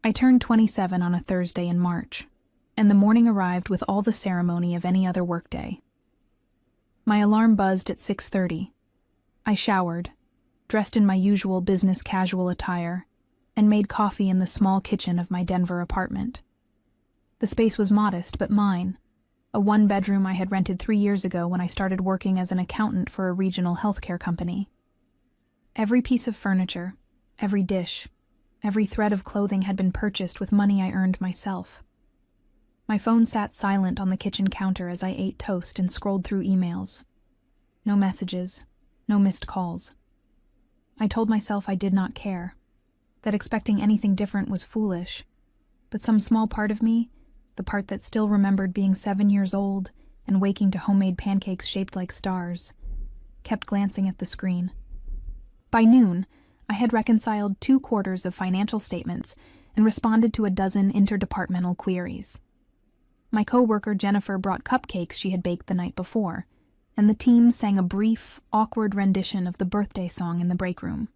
I turned 27 on a Thursday in March, and the morning arrived with all the ceremony of any other workday. My alarm buzzed at 6:30. I showered, dressed in my usual business casual attire, and made coffee in the small kitchen of my Denver apartment. The space was modest but mine, a one-bedroom I had rented 3 years ago when I started working as an accountant for a regional healthcare company. Every piece of furniture, every dish, every thread of clothing had been purchased with money I earned myself. My phone sat silent on the kitchen counter as I ate toast and scrolled through emails. No messages, no missed calls. I told myself I did not care, that expecting anything different was foolish, but some small part of me, the part that still remembered being 7 years old and waking to homemade pancakes shaped like stars, kept glancing at the screen. By noon, I had reconciled 2/4 of financial statements and responded to a dozen interdepartmental queries. My coworker Jennifer brought cupcakes she had baked the night before, and the team sang a brief, awkward rendition of the birthday song in the break room.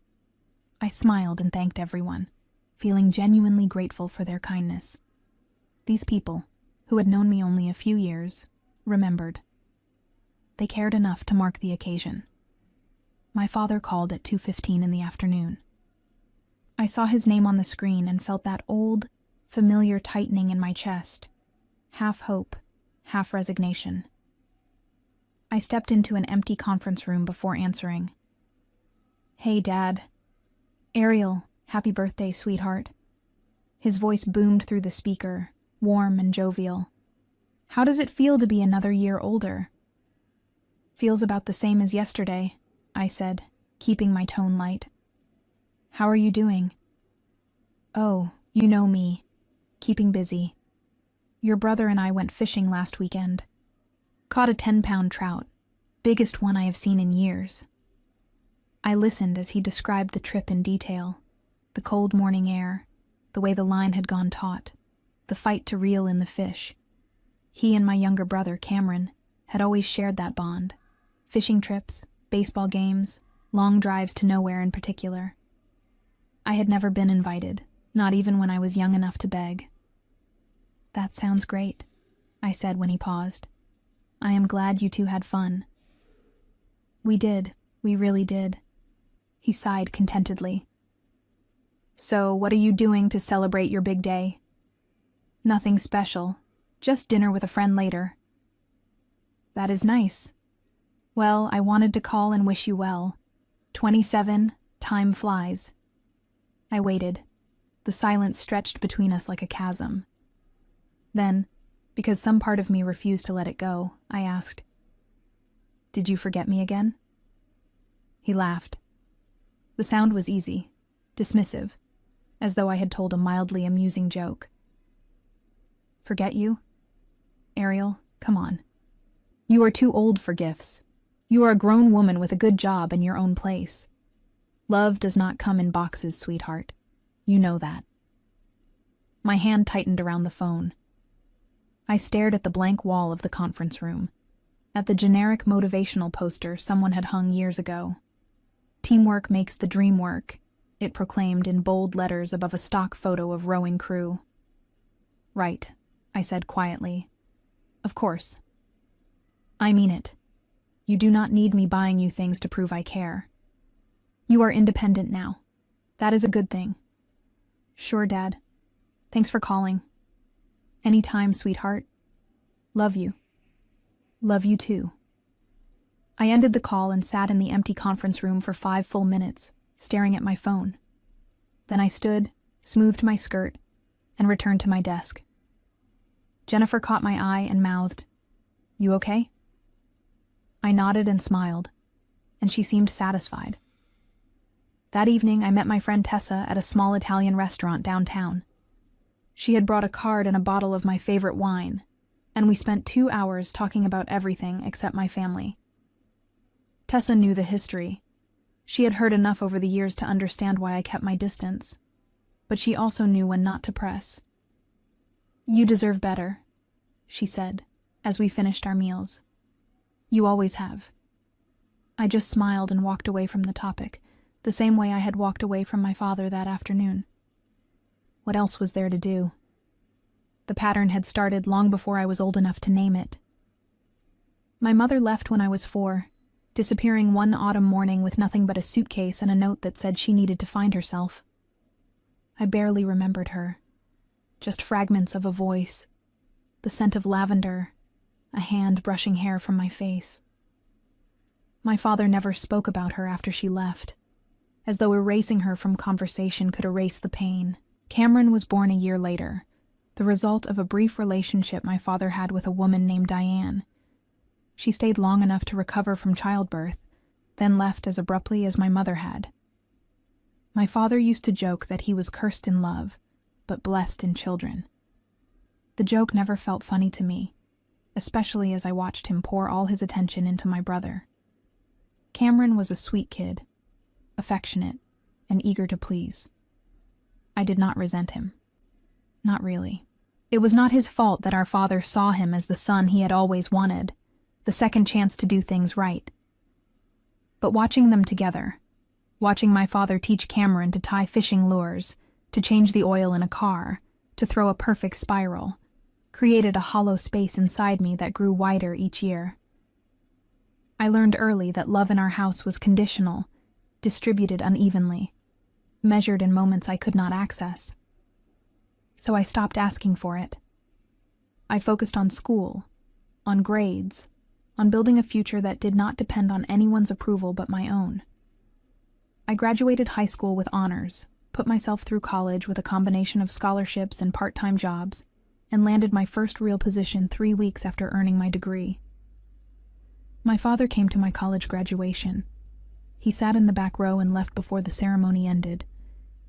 I smiled and thanked everyone, feeling genuinely grateful for their kindness. These people, who had known me only a few years, remembered. They cared enough to mark the occasion. My father called at 2:15 in the afternoon. I saw his name on the screen and felt that old, familiar tightening in my chest, half hope, half resignation. I stepped into an empty conference room before answering. "Hey, Dad. Ariel, happy birthday, sweetheart." His voice boomed through the speaker, warm and jovial. "How does it feel to be another year older?" "Feels about the same as yesterday," I said, keeping my tone light. "How are you doing?" "Oh, you know me. Keeping busy. Your brother and I went fishing last weekend. Caught a 10-pound trout, biggest one I have seen in years." I listened as he described the trip in detail, the cold morning air, the way the line had gone taut, the fight to reel in the fish. He and my younger brother, Cameron, had always shared that bond. Fishing trips, baseball games, long drives to nowhere in particular. I had never been invited, not even when I was young enough to beg. "That sounds great," I said when he paused. "I am glad you two had fun." "We did, we really did." He sighed contentedly. "So, what are you doing to celebrate your big day?" "Nothing special, just dinner with a friend later." "That is nice. Well, I wanted to call and wish you well. 27, time flies." I waited. The silence stretched between us like a chasm. Then, because some part of me refused to let it go, I asked, "Did you forget me again?" He laughed. The sound was easy, dismissive, as though I had told a mildly amusing joke. "Forget you? Ariel, come on. You are too old for gifts. You are a grown woman with a good job and your own place. Love does not come in boxes, sweetheart. You know that." My hand tightened around the phone. I stared at the blank wall of the conference room, at the generic motivational poster someone had hung years ago. "Teamwork makes the dream work," it proclaimed in bold letters above a stock photo of rowing crew. "Right," I said quietly. "Of course. I mean it. You do not need me buying you things to prove I care. You are independent now. That is a good thing." "Sure, Dad. Thanks for calling." "Anytime, sweetheart. Love you." "Love you too." I ended the call and sat in the empty conference room for 5 full minutes, staring at my phone. Then I stood, smoothed my skirt, and returned to my desk. Jennifer caught my eye and mouthed, "You okay?" I nodded and smiled, and she seemed satisfied. That evening, I met my friend Tessa at a small Italian restaurant downtown. She had brought a card and a bottle of my favorite wine, and we spent 2 hours talking about everything except my family. Tessa knew the history. She had heard enough over the years to understand why I kept my distance, but she also knew when not to press. "You deserve better," she said, as we finished our meals. "You always have." I just smiled and walked away from the topic, the same way I had walked away from my father that afternoon. What else was there to do? The pattern had started long before I was old enough to name it. My mother left when I was 4, disappearing one autumn morning with nothing but a suitcase and a note that said she needed to find herself. I barely remembered her. Just fragments of a voice, the scent of lavender, a hand brushing hair from my face. My father never spoke about her after she left, as though erasing her from conversation could erase the pain. Cameron was born a year later, the result of a brief relationship my father had with a woman named Diane. She stayed long enough to recover from childbirth, then left as abruptly as my mother had. My father used to joke that he was cursed in love, but blessed in children. The joke never felt funny to me, especially as I watched him pour all his attention into my brother. Cameron was a sweet kid, affectionate, and eager to please. I did not resent him. Not really. It was not his fault that our father saw him as the son he had always wanted, the second chance to do things right. But watching them together, watching my father teach Cameron to tie fishing lures, to change the oil in a car, to throw a perfect spiral, created a hollow space inside me that grew wider each year. I learned early that love in our house was conditional, distributed unevenly, measured in moments I could not access. So I stopped asking for it. I focused on school, on grades, on building a future that did not depend on anyone's approval but my own. I graduated high school with honors, put myself through college with a combination of scholarships and part-time jobs, and landed my first real position 3 weeks after earning my degree. My father came to my college graduation. He sat in the back row and left before the ceremony ended,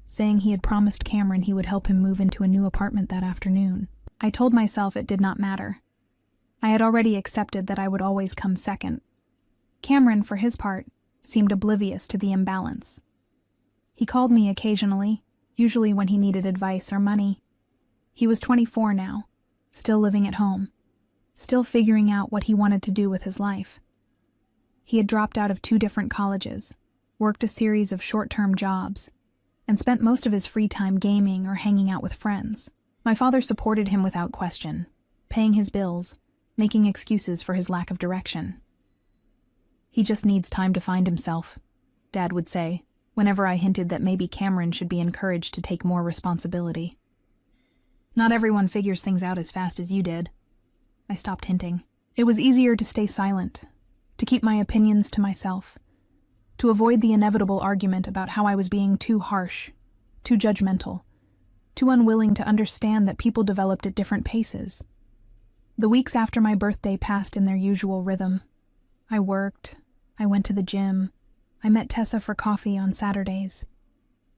saying he had promised Cameron he would help him move into a new apartment that afternoon. I told myself it did not matter. I had already accepted that I would always come second. Cameron, for his part, seemed oblivious to the imbalance. He called me occasionally, usually when he needed advice or money. He was 24 now, still living at home, still figuring out what he wanted to do with his life. He had dropped out of 2 different colleges, worked a series of short-term jobs, and spent most of his free time gaming or hanging out with friends. My father supported him without question, paying his bills, making excuses for his lack of direction. "He just needs time to find himself," Dad would say, whenever I hinted that maybe Cameron should be encouraged to take more responsibility. "Not everyone figures things out as fast as you did." I stopped hinting. It was easier to stay silent, to keep my opinions to myself, to avoid the inevitable argument about how I was being too harsh, too judgmental, too unwilling to understand that people developed at different paces. The weeks after my birthday passed in their usual rhythm. I worked, I went to the gym, I met Tessa for coffee on Saturdays.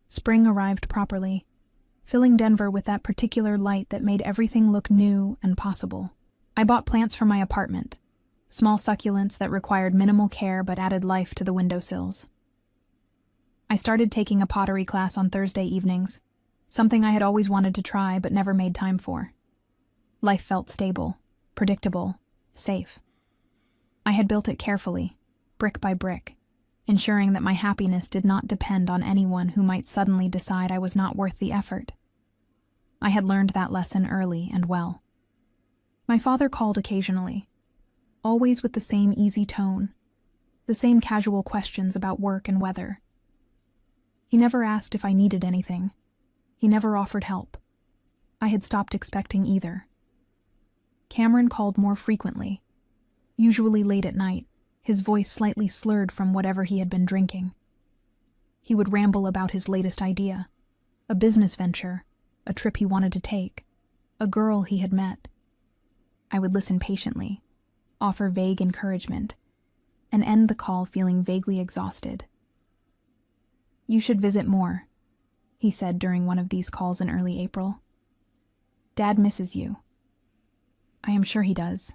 Spring arrived properly, filling Denver with that particular light that made everything look new and possible. I bought plants for my apartment, small succulents that required minimal care but added life to the windowsills. I started taking a pottery class on Thursday evenings, something I had always wanted to try but never made time for. Life felt stable, predictable, safe. I had built it carefully, brick by brick, ensuring that my happiness did not depend on anyone who might suddenly decide I was not worth the effort. I had learned that lesson early and well. My father called occasionally, always with the same easy tone, the same casual questions about work and weather. He never asked if I needed anything. He never offered help. I had stopped expecting either. Cameron called more frequently, usually late at night, his voice slightly slurred from whatever he had been drinking. He would ramble about his latest idea, a business venture, a trip he wanted to take, a girl he had met. I would listen patiently, offer vague encouragement, and end the call feeling vaguely exhausted. "You should visit more," he said during one of these calls in early April. "Dad misses you." "I am sure he does,"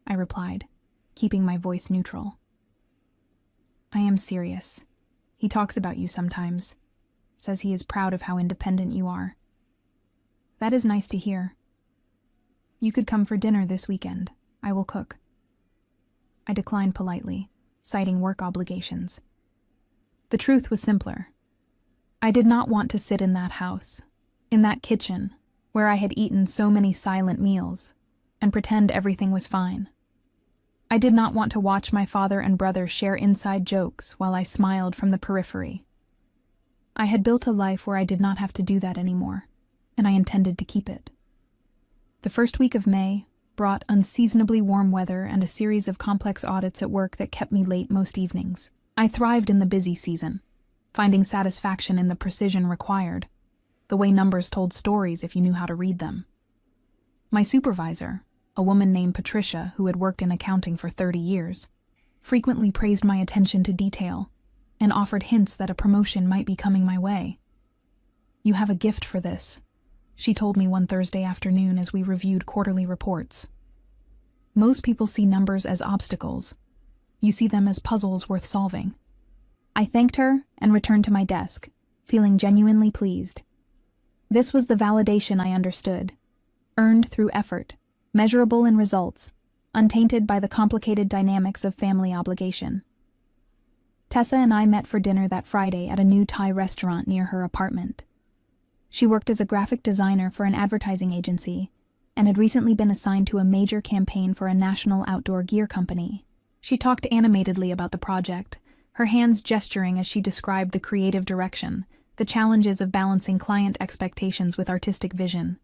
I replied, keeping my voice neutral. "I am serious. He talks about you sometimes, says he is proud of how independent you are." "That is nice to hear. You could come for dinner this weekend. I will cook." I declined politely, citing work obligations. The truth was simpler. I did not want to sit in that house, In that kitchen, where I had eaten so many silent meals, and pretend everything was fine. I did not want to watch my father and brother share inside jokes while I smiled from the periphery. I had built a life where I did not have to do that anymore, and I intended to keep it. The first week of May brought unseasonably warm weather and a series of complex audits at work that kept me late most evenings. I thrived in the busy season, finding satisfaction in the precision required, the way numbers told stories if you knew how to read them. My supervisor, a woman named Patricia who had worked in accounting for 30 years, frequently praised my attention to detail and offered hints that a promotion might be coming my way. "You have a gift for this," she told me one Thursday afternoon as we reviewed quarterly reports. "Most people see numbers as obstacles. You see them as puzzles worth solving." I thanked her and returned to my desk, feeling genuinely pleased. This was the validation I understood, earned through effort, measurable in results, untainted by the complicated dynamics of family obligation. Tessa and I met for dinner that Friday at a new Thai restaurant near her apartment. She worked as a graphic designer for an advertising agency and had recently been assigned to a major campaign for a national outdoor gear company. She talked animatedly about the project, her hands gesturing as she described the creative direction, the challenges of balancing client expectations with artistic vision.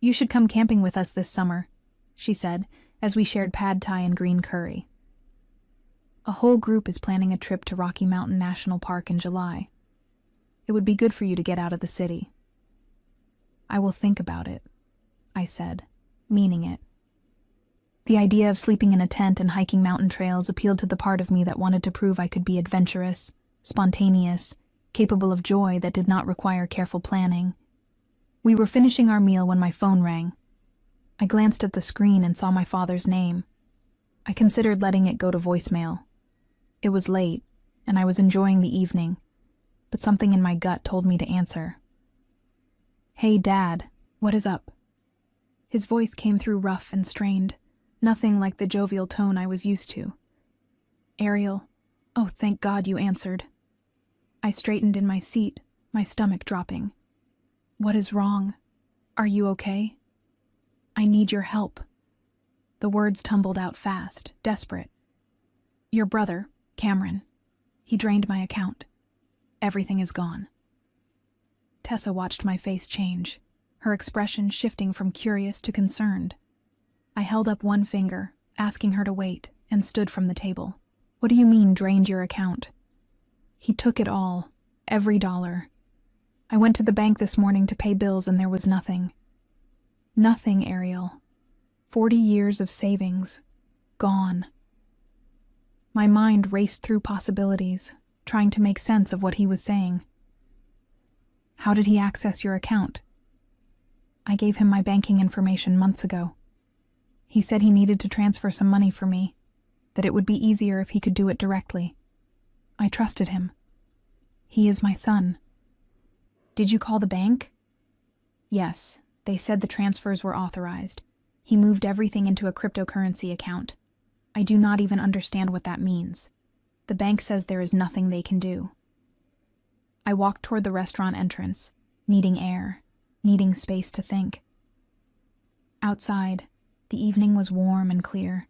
"You should come camping with us this summer," she said, as we shared pad thai and green curry. "A whole group is planning a trip to Rocky Mountain National Park in July. It would be good for you to get out of the city." "I will think about it," I said, meaning it. The idea of sleeping in a tent and hiking mountain trails appealed to the part of me that wanted to prove I could be adventurous, spontaneous, capable of joy that did not require careful planning. We were finishing our meal when my phone rang. I glanced at the screen and saw my father's name. I considered letting it go to voicemail. It was late, and I was enjoying the evening, but something in my gut told me to answer. "Hey, Dad, what is up?" His voice came through rough and strained, nothing like the jovial tone I was used to. "Ariel, oh, thank God you answered." I straightened in my seat, my stomach dropping. "What is wrong? Are you okay?" "I need your help." The words tumbled out fast, desperate. "Your brother, Cameron. He drained my account. Everything is gone." Tessa watched my face change, her expression shifting from curious to concerned. I held up one finger, asking her to wait, and stood from the table. "What do you mean, drained your account?" "He took it all, every dollar. I went to the bank this morning to pay bills and there was nothing. Nothing, Ariel. 40 years of savings. Gone." My mind raced through possibilities, trying to make sense of what he was saying. "How did he access your account?" "I gave him my banking information months ago. He said he needed to transfer some money for me, that it would be easier if he could do it directly. I trusted him. He is my son." "Did you call the bank?" "Yes, they said the transfers were authorized. He moved everything into a cryptocurrency account. I do not even understand what that means. The bank says there is nothing they can do." I walked toward the restaurant entrance, needing air, needing space to think. Outside, the evening was warm and clear,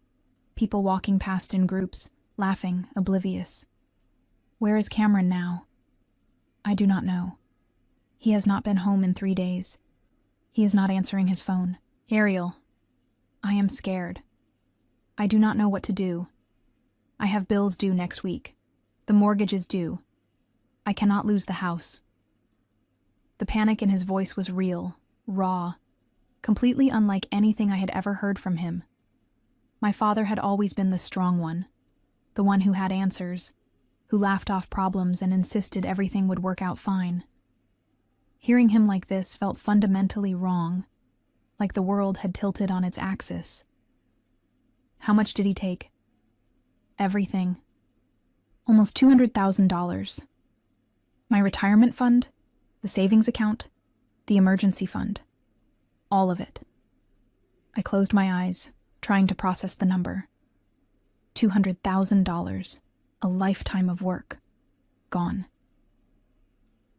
people walking past in groups, laughing, oblivious. Where is Cameron now? I do not know. He has not been home in 3 days. He is not answering his phone. "Ariel, I am scared. I do not know what to do. I have bills due next week. The mortgage is due. I cannot lose the house." The panic in his voice was real, raw, completely unlike anything I had ever heard from him. My father had always been the strong one, the one who had answers, who laughed off problems and insisted everything would work out fine. Hearing him like this felt fundamentally wrong, like the world had tilted on its axis. "How much did he take?" "Everything. Almost $200,000. My retirement fund, the savings account, the emergency fund. All of it." I closed my eyes, trying to process the number. $200,000. A lifetime of work. Gone.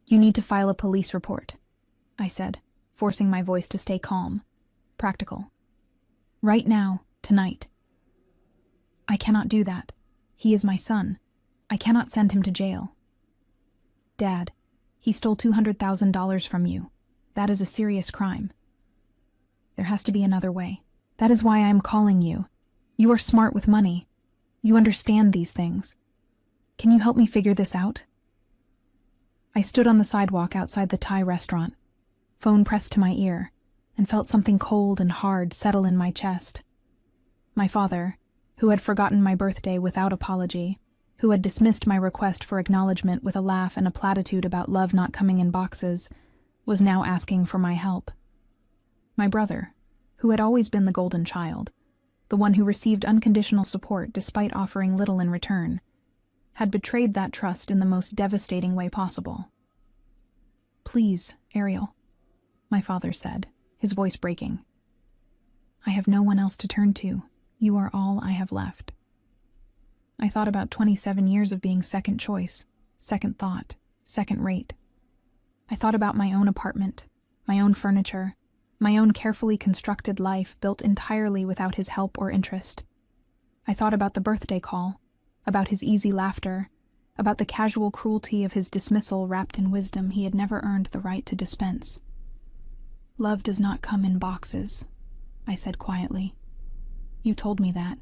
"You need to file a police report," I said, forcing my voice to stay calm, practical. Right now, tonight. I cannot do that. He is my son. I cannot send him to jail. Dad, he stole $200,000 from you. That is a serious crime. There has to be another way. That is why I am calling you. You are smart with money. You understand these things. Can you help me figure this out? I stood on the sidewalk outside the Thai restaurant, phone pressed to my ear, and felt something cold and hard settle in my chest. My father, who had forgotten my birthday without apology, who had dismissed my request for acknowledgement with a laugh and a platitude about love not coming in boxes, was now asking for my help. My brother, who had always been the golden child, the one who received unconditional support despite offering little in return, had betrayed that trust in the most devastating way possible. Please, Ariel, my father said, his voice breaking. I have no one else to turn to. You are all I have left. I thought about 27 years of being second choice, second thought, second rate. I thought about my own apartment, my own furniture, my own carefully constructed life built entirely without his help or interest. I thought about the birthday call, about his easy laughter, about the casual cruelty of his dismissal wrapped in wisdom he had never earned the right to dispense. Love does not come in boxes, I said quietly. You told me that.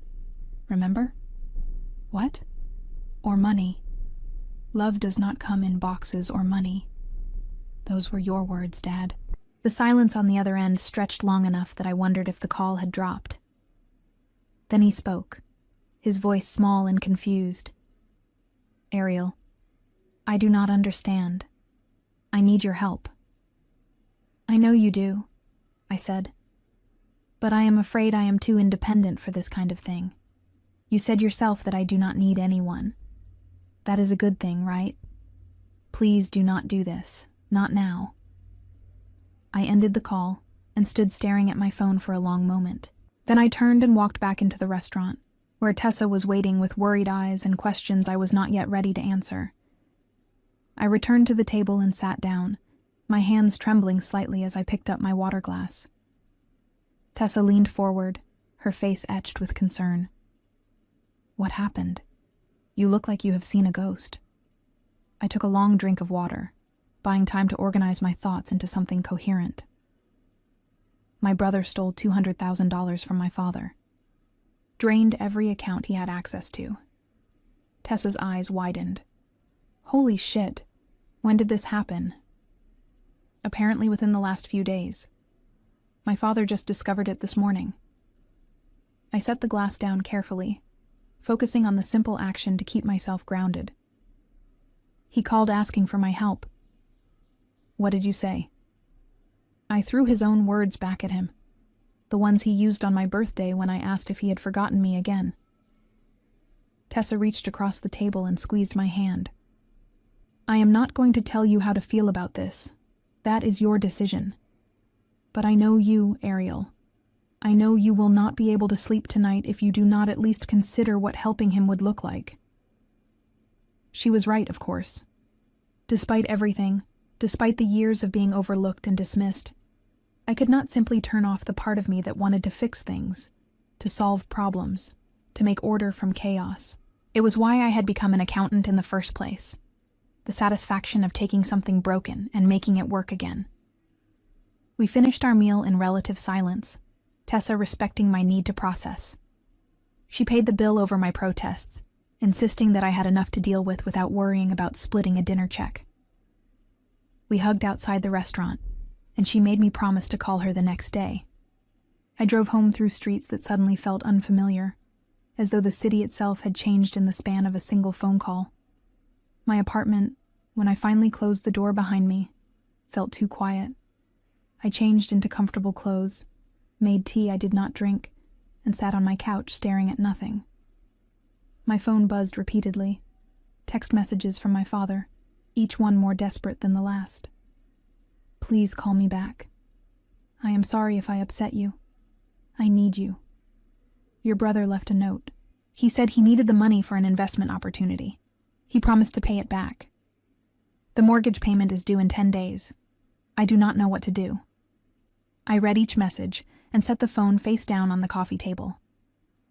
Remember? What? Or money. Love does not come in boxes or money. Those were your words, Dad. The silence on the other end stretched long enough that I wondered if the call had dropped. Then he spoke, his voice small and confused. Ariel, I do not understand. I need your help. I know you do, I said. But I am afraid I am too independent for this kind of thing. You said yourself that I do not need anyone. That is a good thing, right? Please do not do this. Not now. I ended the call and stood staring at my phone for a long moment. Then I turned and walked back into the restaurant, where Tessa was waiting with worried eyes and questions I was not yet ready to answer. I returned to the table and sat down, my hands trembling slightly as I picked up my water glass. Tessa leaned forward, her face etched with concern. What happened? You look like you have seen a ghost. I took a long drink of water, buying time to organize my thoughts into something coherent. My brother stole $200,000 from my father. Drained every account he had access to. Tessa's eyes widened. Holy shit. When did this happen? Apparently within the last few days. My father just discovered it this morning. I set the glass down carefully, focusing on the simple action to keep myself grounded. He called asking for my help. What did you say? I threw his own words back at him, the ones he used on my birthday when I asked if he had forgotten me again. Tessa reached across the table and squeezed my hand. I am not going to tell you how to feel about this. That is your decision. But I know you, Ariel. I know you will not be able to sleep tonight if you do not at least consider what helping him would look like. She was right, of course. Despite everything, despite the years of being overlooked and dismissed, I could not simply turn off the part of me that wanted to fix things, to solve problems, to make order from chaos. It was why I had become an accountant in the first place. The satisfaction of taking something broken and making it work again. We finished our meal in relative silence, Tessa respecting my need to process. She paid the bill over my protests, insisting that I had enough to deal with without worrying about splitting a dinner check. We hugged outside the restaurant, and she made me promise to call her the next day. I drove home through streets that suddenly felt unfamiliar, as though the city itself had changed in the span of a single phone call. My apartment, when I finally closed the door behind me, felt too quiet. I changed into comfortable clothes, made tea I did not drink, and sat on my couch staring at nothing. My phone buzzed repeatedly, text messages from my father, each one more desperate than the last. Please call me back. I am sorry if I upset you. I need you. Your brother left a note. He said he needed the money for an investment opportunity. He promised to pay it back. The mortgage payment is due in 10 days. I do not know what to do. I read each message and set the phone face down on the coffee table.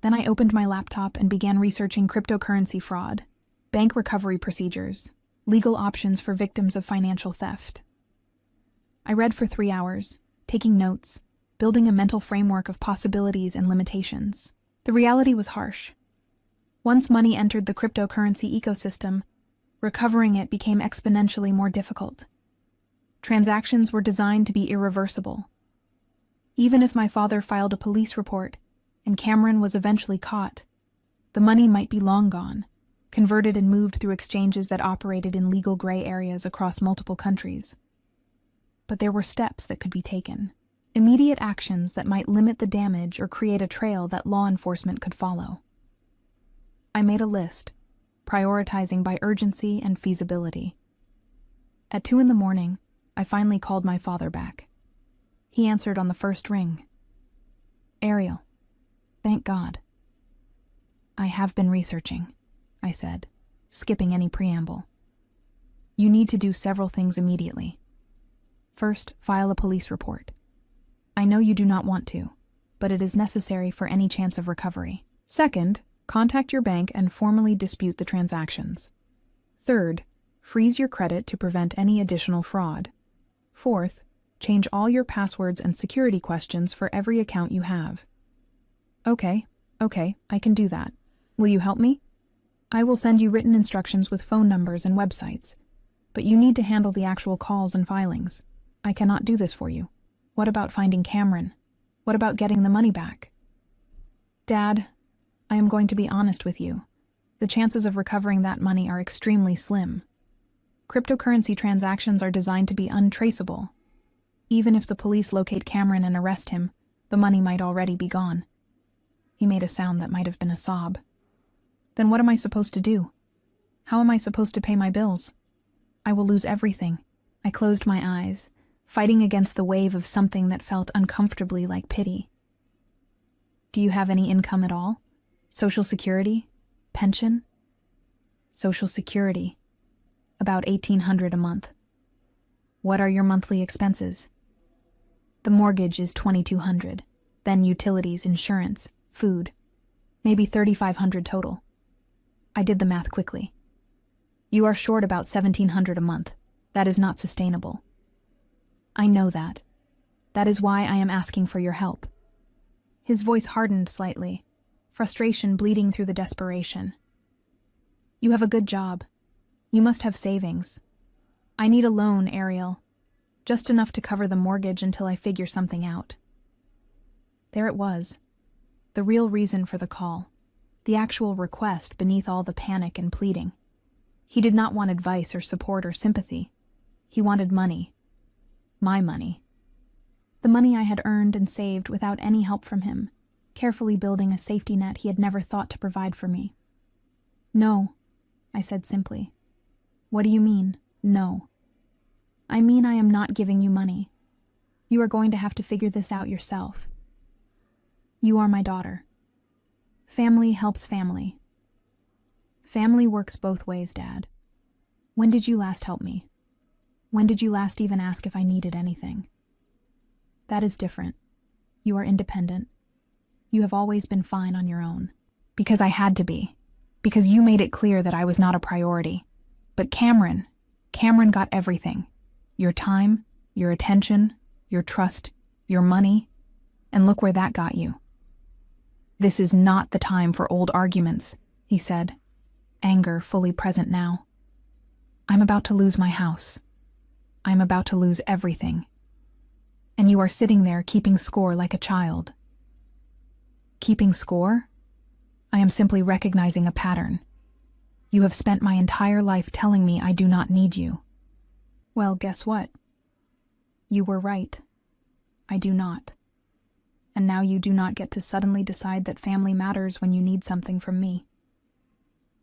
Then I opened my laptop and began researching cryptocurrency fraud, bank recovery procedures, legal options for victims of financial theft. I read for 3 hours, taking notes, building a mental framework of possibilities and limitations. The reality was harsh. Once money entered the cryptocurrency ecosystem, recovering it became exponentially more difficult. Transactions were designed to be irreversible. Even if my father filed a police report and Cameron was eventually caught, the money might be long gone, converted and moved through exchanges that operated in legal gray areas across multiple countries. But there were steps that could be taken, immediate actions that might limit the damage or create a trail that law enforcement could follow. I made a list, prioritizing by urgency and feasibility. At 2 a.m, I finally called my father back. He answered on the first ring. "Ariel, thank God." "I have been researching," I said, skipping any preamble. "You need to do several things immediately. First, file a police report. I know you do not want to, but it is necessary for any chance of recovery. Second, contact your bank and formally dispute the transactions. Third, freeze your credit to prevent any additional fraud. Fourth, change all your passwords and security questions for every account you have." Okay, I can do that. Will you help me? I will send you written instructions with phone numbers and websites, but you need to handle the actual calls and filings. I cannot do this for you. What about finding Cameron? What about getting the money back? Dad, I am going to be honest with you. The chances of recovering that money are extremely slim. Cryptocurrency transactions are designed to be untraceable. Even if the police locate Cameron and arrest him, the money might already be gone. He made a sound that might have been a sob. Then what am I supposed to do? How am I supposed to pay my bills? I will lose everything. I closed my eyes, fighting against the wave of something that felt uncomfortably like pity. Do you have any income at all? Social Security? Pension? Social Security. About $1,800 a month. What are your monthly expenses? The mortgage is $2,200, then utilities, insurance, food. Maybe $3,500 total. I did the math quickly. You are short about $1,700 a month. That is not sustainable. I know that. That is why I am asking for your help. His voice hardened slightly, frustration bleeding through the desperation. You have a good job. You must have savings. I need a loan, Ariel. Just enough to cover the mortgage until I figure something out. There it was. The real reason for the call. The actual request beneath all the panic and pleading. He did not want advice or support or sympathy. He wanted money. My money. The money I had earned and saved without any help from him, carefully building a safety net he had never thought to provide for me. No, I said simply. What do you mean, no? I mean I am not giving you money. You are going to have to figure this out yourself. You are my daughter. Family helps family. Family works both ways, Dad. When did you last help me? When did you last even ask if I needed anything? That is different. You are independent. You have always been fine on your own. Because I had to be. Because you made it clear that I was not a priority. But Cameron got everything. Your time, your attention, your trust, your money, and look where that got you. This is not the time for old arguments, he said, anger fully present now. I'm about to lose my house. I'm about to lose everything. And you are sitting there keeping score like a child. Keeping score? I am simply recognizing a pattern. You have spent my entire life telling me I do not need you. Well, guess what? You were right. I do not. And now you do not get to suddenly decide that family matters when you need something from me.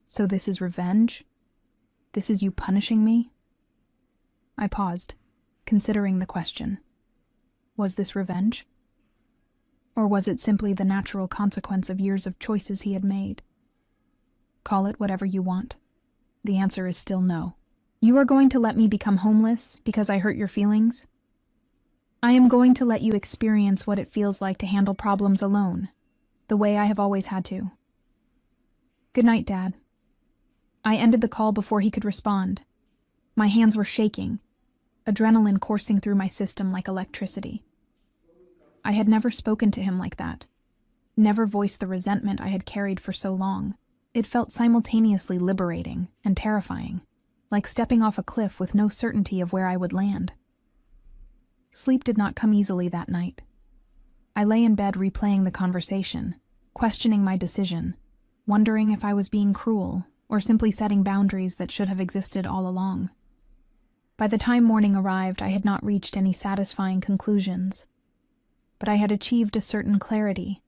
So this is revenge? This is you punishing me? I paused, considering the question. Was this revenge? Or was it simply the natural consequence of years of choices he had made? Call it whatever you want. The answer is still no. You are going to let me become homeless because I hurt your feelings? I am going to let you experience what it feels like to handle problems alone, the way I have always had to. Good night, Dad. I ended the call before he could respond. My hands were shaking, adrenaline coursing through my system like electricity. I had never spoken to him like that, never voiced the resentment I had carried for so long. It felt simultaneously liberating and terrifying, like stepping off a cliff with no certainty of where I would land. Sleep did not come easily that night. I lay in bed replaying the conversation, questioning my decision, wondering if I was being cruel or simply setting boundaries that should have existed all along. By the time morning arrived, I had not reached any satisfying conclusions, but I had achieved a certain clarity.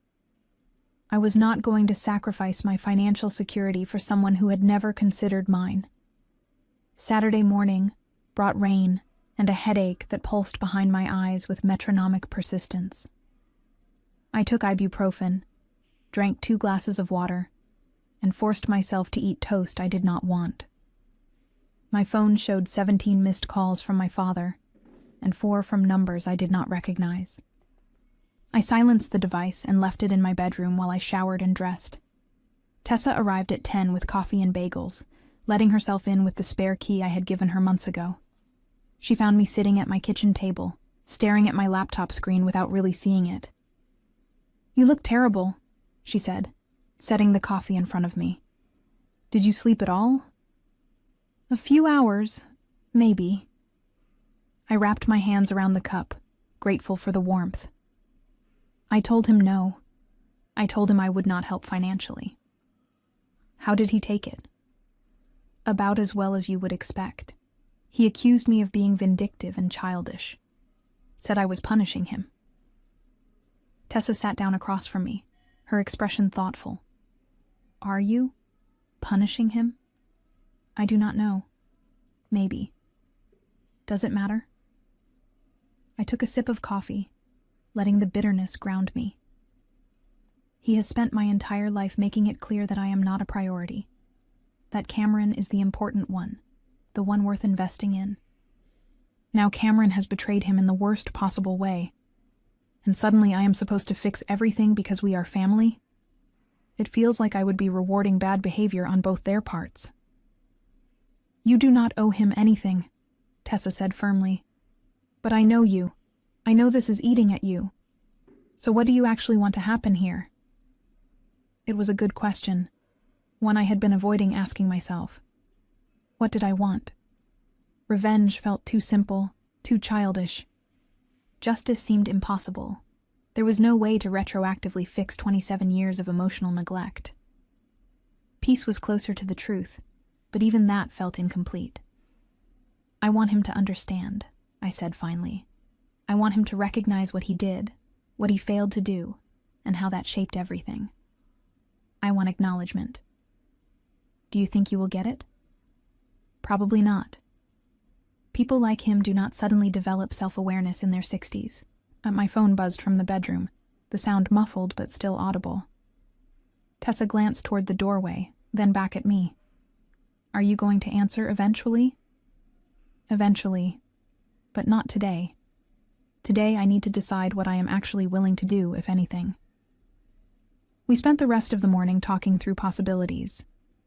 I was not going to sacrifice my financial security for someone who had never considered mine. Saturday morning brought rain and a headache that pulsed behind my eyes with metronomic persistence. I took ibuprofen, drank 2 glasses of water, and forced myself to eat toast I did not want. My phone showed 17 missed calls from my father, and 4 from numbers I did not recognize. I silenced the device and left it in my bedroom while I showered and dressed. Tessa arrived at 10 with coffee and bagels, letting herself in with the spare key I had given her months ago. She found me sitting at my kitchen table, staring at my laptop screen without really seeing it. "You look terrible," she said, setting the coffee in front of me. "Did you sleep at all?" "A few hours, maybe." I wrapped my hands around the cup, grateful for the warmth. I told him no. I told him I would not help financially. How did he take it? About as well as you would expect. He accused me of being vindictive and childish. Said I was punishing him. Tessa sat down across from me, her expression thoughtful. "Are you punishing him?" "I do not know. Maybe. Does it matter?" I took a sip of coffee, letting the bitterness ground me. He has spent my entire life making it clear that I am not a priority, that Cameron is the important one, the one worth investing in. Now Cameron has betrayed him in the worst possible way, and suddenly I am supposed to fix everything because we are family? It feels like I would be rewarding bad behavior on both their parts. "You do not owe him anything," Tessa said firmly. "But I know you. I know this is eating at you. So what do you actually want to happen here?" It was a good question, one I had been avoiding asking myself. What did I want? Revenge felt too simple, too childish. Justice seemed impossible. There was no way to retroactively fix 27 years of emotional neglect. Peace was closer to the truth, but even that felt incomplete. "I want him to understand," I said finally. "I want him to recognize what he did, what he failed to do, and how that shaped everything. I want acknowledgement." "Do you think you will get it?" "Probably not. People like him do not suddenly develop self-awareness in their 60s. My phone buzzed from the bedroom, the sound muffled but still audible. Tessa glanced toward the doorway, then back at me. "Are you going to answer eventually?" "Eventually, but not today. Today I need to decide what I am actually willing to do, if anything." We spent the rest of the morning talking through possibilities.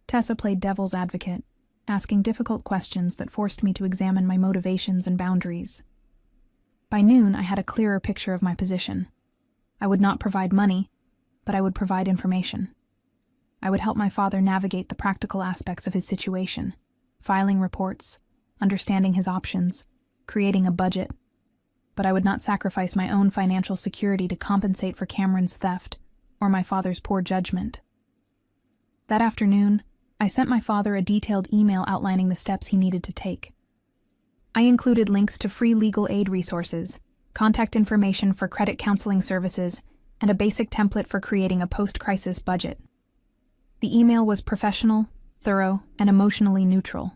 Tessa played devil's advocate, asking difficult questions that forced me to examine my motivations and boundaries. By noon, I had a clearer picture of my position. I would not provide money, but I would provide information. I would help my father navigate the practical aspects of his situation, filing reports, understanding his options, creating a budget, but I would not sacrifice my own financial security to compensate for Cameron's theft or my father's poor judgment. That afternoon, I sent my father a detailed email outlining the steps he needed to take. I included links to free legal aid resources, contact information for credit counseling services, and a basic template for creating a post-crisis budget. The email was professional, thorough, and emotionally neutral.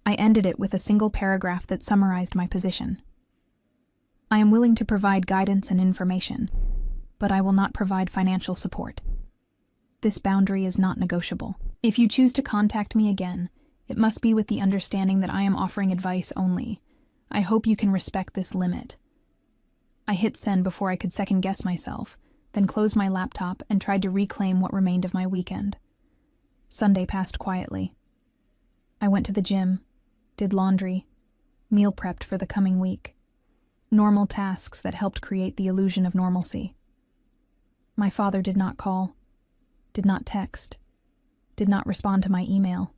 I ended it with a single paragraph that summarized my position. "I am willing to provide guidance and information, but I will not provide financial support. This boundary is not negotiable. If you choose to contact me again, it must be with the understanding that I am offering advice only. I hope you can respect this limit. I hit send before I could second-guess myself, then closed my laptop and tried to reclaim what remained of my weekend. Sunday passed quietly. I went to the gym, did laundry, meal prepped for the coming week. Normal tasks that helped create the illusion of normalcy. My father did not call, did not text, did not respond to my email.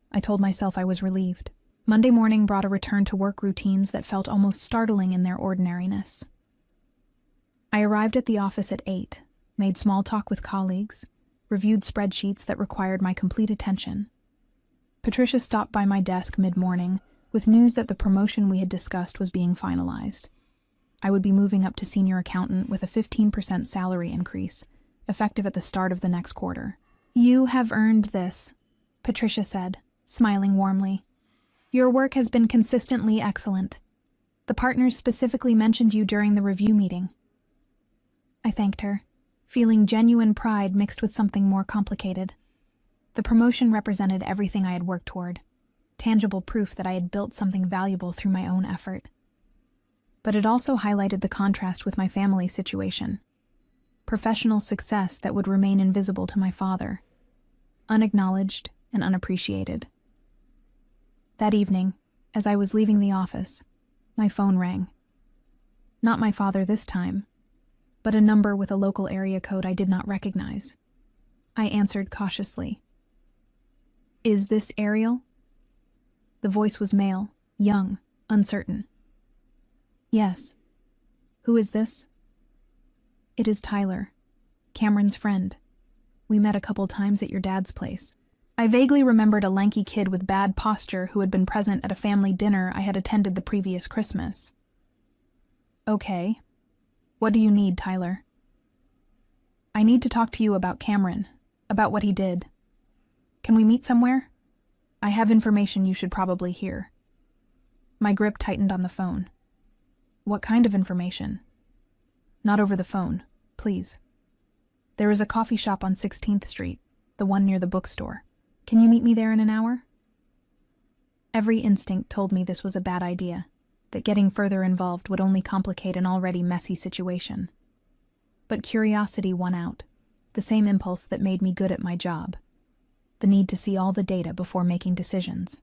I told myself I was relieved. Monday morning brought a return to work routines that felt almost startling in their ordinariness. I arrived at the office at 8, made small talk with colleagues, reviewed spreadsheets that required my complete attention. Patricia stopped by my desk mid-morning with news that the promotion we had discussed was being finalized. I would be moving up to senior accountant with a 15% salary increase, effective at the start of the next quarter. "You have earned this," Patricia said, smiling warmly. "Your work has been consistently excellent. The partners specifically mentioned you during the review meeting." I thanked her, feeling genuine pride mixed with something more complicated. The promotion represented everything I had worked toward, tangible proof that I had built something valuable through my own effort. But it also highlighted the contrast with my family situation. Professional success that would remain invisible to my father, unacknowledged and unappreciated. That evening, as I was leaving the office, my phone rang. Not my father this time, but a number with a local area code I did not recognize. I answered cautiously. "Is this Ariel?" The voice was male, young, uncertain. "Yes. Who is this?" "It is Tyler, Cameron's friend. We met a couple times at your dad's place." I vaguely remembered a lanky kid with bad posture who had been present at a family dinner I had attended the previous Christmas. "Okay. What do you need, Tyler?" "I need to talk to you about Cameron, about what he did. Can we meet somewhere? I have information you should probably hear." My grip tightened on the phone. "What kind of information?" "Not over the phone, please. There is a coffee shop on 16th Street, the one near the bookstore. Can you meet me there in an hour?" Every instinct told me this was a bad idea, that getting further involved would only complicate an already messy situation. But curiosity won out, the same impulse that made me good at my job. The need to see all the data before making decisions.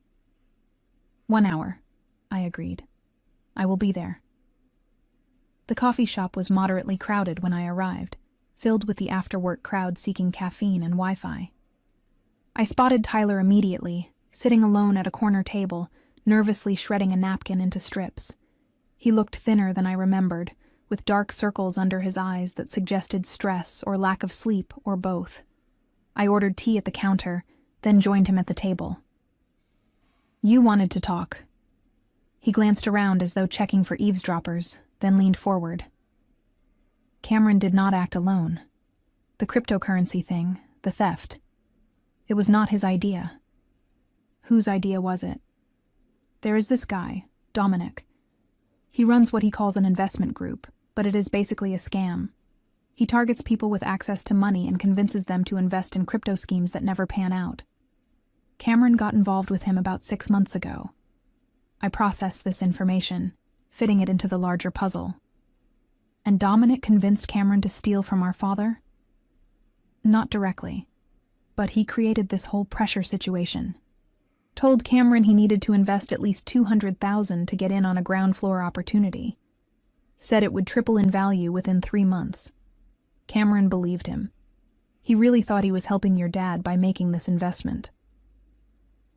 1 hour, I agreed. I will be there. The coffee shop was moderately crowded when I arrived, filled with the after-work crowd seeking caffeine and Wi-Fi. I spotted Tyler immediately, sitting alone at a corner table, nervously shredding a napkin into strips. He looked thinner than I remembered, with dark circles under his eyes that suggested stress or lack of sleep or both. I ordered tea at the counter, then joined him at the table. "You wanted to talk." He glanced around as though checking for eavesdroppers, then leaned forward. Cameron did not act alone. The cryptocurrency thing, the theft. It was not his idea. Whose idea was it? There is this guy, Dominic. He runs what he calls an investment group, but it is basically a scam. He targets people with access to money and convinces them to invest in crypto schemes that never pan out. Cameron got involved with him about 6 months ago. I processed this information, fitting it into the larger puzzle. And Dominic convinced Cameron to steal from our father? Not directly, but he created this whole pressure situation. Told Cameron he needed to invest at least $200,000 to get in on a ground floor opportunity. Said it would triple in value within 3 months. Cameron believed him. He really thought he was helping your dad by making this investment.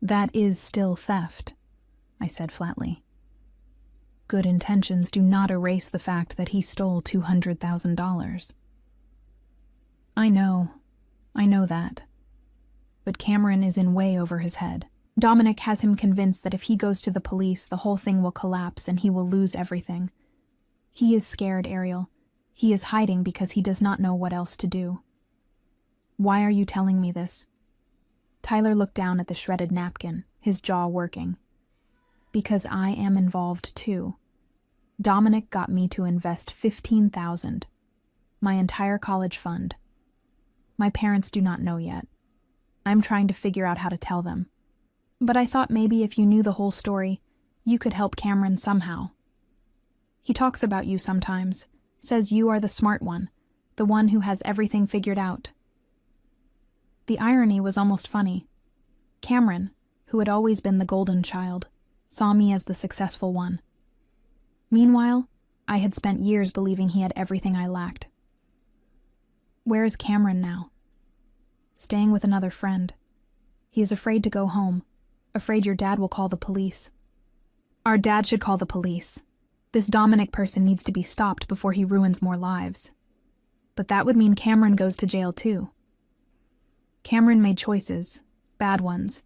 "That is still theft," I said flatly. "Good intentions do not erase the fact that he stole $200,000. I know that. But Cameron is in way over his head. Dominic has him convinced that if he goes to the police, the whole thing will collapse and he will lose everything. He is scared, Ariel. He is hiding because he does not know what else to do." "Why are you telling me this?" Tyler looked down at the shredded napkin, his jaw working. "Because I am involved too. Dominic got me to invest $15,000, my entire college fund. My parents do not know yet. I'm trying to figure out how to tell them. But I thought maybe if you knew the whole story, you could help Cameron somehow." He talks about you sometimes, says you are the smart one, the one who has everything figured out. The irony was almost funny. Cameron, who had always been the golden child, saw me as the successful one. Meanwhile, I had spent years believing he had everything I lacked. Where is Cameron now? Staying with another friend. He is afraid to go home, afraid your dad will call the police. Our dad should call the police. This Dominic person needs to be stopped before he ruins more lives. But that would mean Cameron goes to jail too. Cameron made choices, bad ones.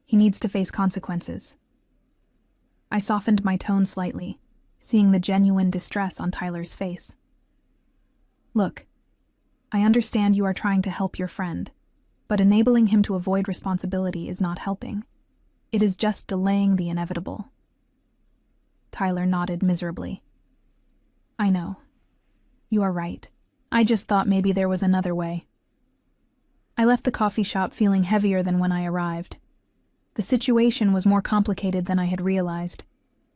He needs to face consequences. I softened my tone slightly, seeing the genuine distress on Tyler's face. Look, I understand you are trying to help your friend, but enabling him to avoid responsibility is not helping. It is just delaying the inevitable. Tyler nodded miserably. I know. You are right. I just thought maybe there was another way. I left the coffee shop feeling heavier than when I arrived. The situation was more complicated than I had realized.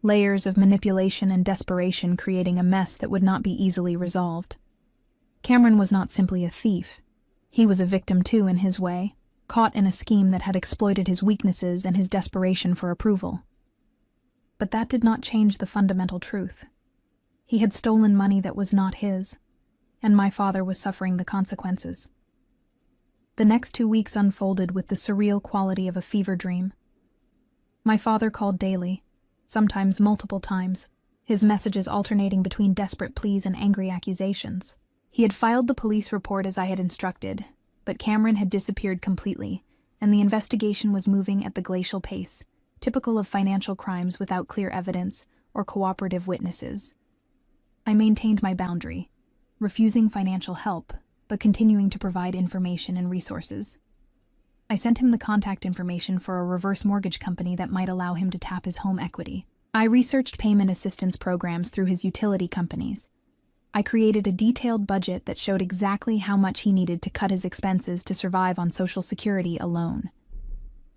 Layers of manipulation and desperation creating a mess that would not be easily resolved. Cameron was not simply a thief. He was a victim too in his way, caught in a scheme that had exploited his weaknesses and his desperation for approval. But that did not change the fundamental truth. He had stolen money that was not his, and my father was suffering the consequences. The next 2 weeks unfolded with the surreal quality of a fever dream. My father called daily, sometimes multiple times, his messages alternating between desperate pleas and angry accusations. He had filed the police report as I had instructed, but Cameron had disappeared completely, and the investigation was moving at the glacial pace, typical of financial crimes without clear evidence or cooperative witnesses. I maintained my boundary, refusing financial help, but continuing to provide information and resources. I sent him the contact information for a reverse mortgage company that might allow him to tap his home equity. I researched payment assistance programs through his utility companies. I created a detailed budget that showed exactly how much he needed to cut his expenses to survive on Social Security alone.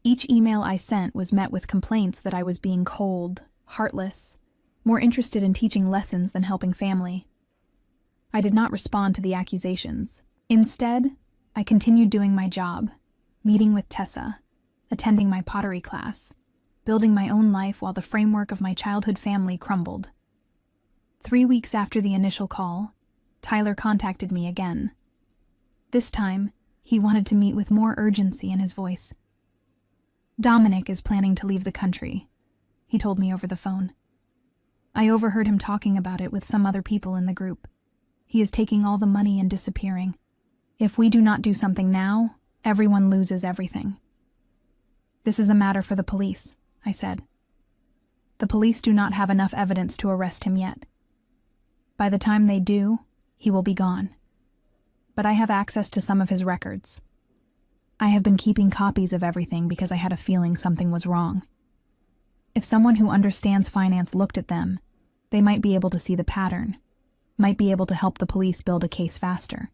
Each email I sent was met with complaints that I was being cold, heartless, more interested in teaching lessons than helping family. I did not respond to the accusations. Instead, I continued doing my job, meeting with Tessa, attending my pottery class, building my own life while the framework of my childhood family crumbled. 3 weeks after the initial call, Tyler contacted me again. This time, he wanted to meet with more urgency in his voice. Dominic is planning to leave the country, he told me over the phone. I overheard him talking about it with some other people in the group. He is taking all the money and disappearing. If we do not do something now, everyone loses everything. This is a matter for the police, I said. The police do not have enough evidence to arrest him yet. By the time they do, he will be gone. But I have access to some of his records. I have been keeping copies of everything because I had a feeling something was wrong. If someone who understands finance looked at them, they might be able to see the pattern, might be able to help the police build a case faster.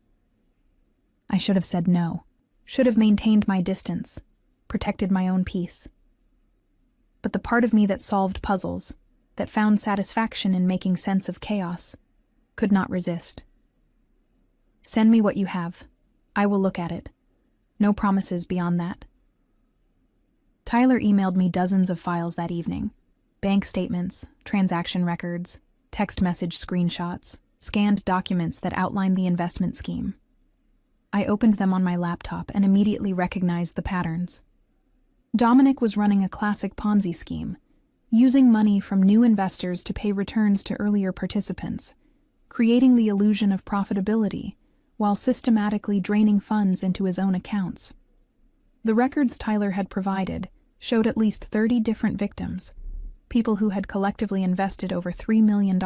I should have said no, should have maintained my distance, protected my own peace. But the part of me that solved puzzles, that found satisfaction in making sense of chaos, could not resist. Send me what you have. I will look at it. No promises beyond that. Tyler emailed me dozens of files that evening. Bank statements, transaction records, text message screenshots, scanned documents that outlined the investment scheme. I opened them on my laptop and immediately recognized the patterns. Dominic was running a classic Ponzi scheme, using money from new investors to pay returns to earlier participants, creating the illusion of profitability while systematically draining funds into his own accounts. The records Tyler had provided showed at least 30 different victims, people who had collectively invested over $3 million.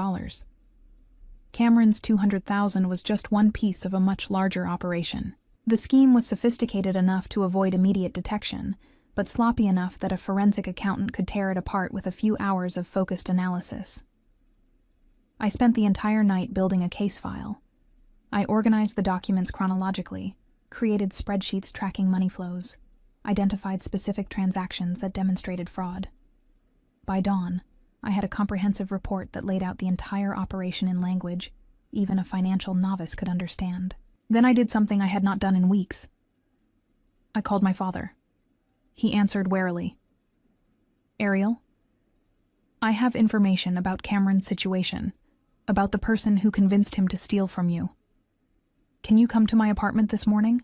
Cameron's $200,000 was just one piece of a much larger operation. The scheme was sophisticated enough to avoid immediate detection, but sloppy enough that a forensic accountant could tear it apart with a few hours of focused analysis. I spent the entire night building a case file. I organized the documents chronologically, created spreadsheets tracking money flows, identified specific transactions that demonstrated fraud. By dawn, I had a comprehensive report that laid out the entire operation in language even a financial novice could understand. Then I did something I had not done in weeks. I called my father. He answered warily. Ariel, I have information about Cameron's situation, about the person who convinced him to steal from you. Can you come to my apartment this morning?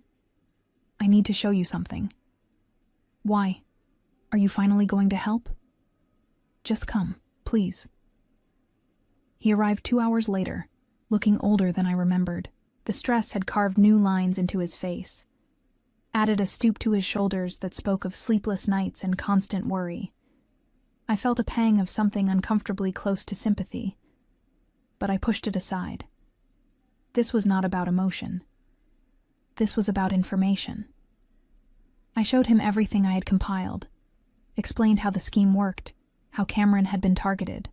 I need to show you something. Why? Are you finally going to help? Just come, please. He arrived 2 hours later, looking older than I remembered. The stress had carved new lines into his face, added a stoop to his shoulders that spoke of sleepless nights and constant worry. I felt a pang of something uncomfortably close to sympathy, but I pushed it aside. This was not about emotion. This was about information. I showed him everything I had compiled, explained how the scheme worked, how Cameron had been targeted,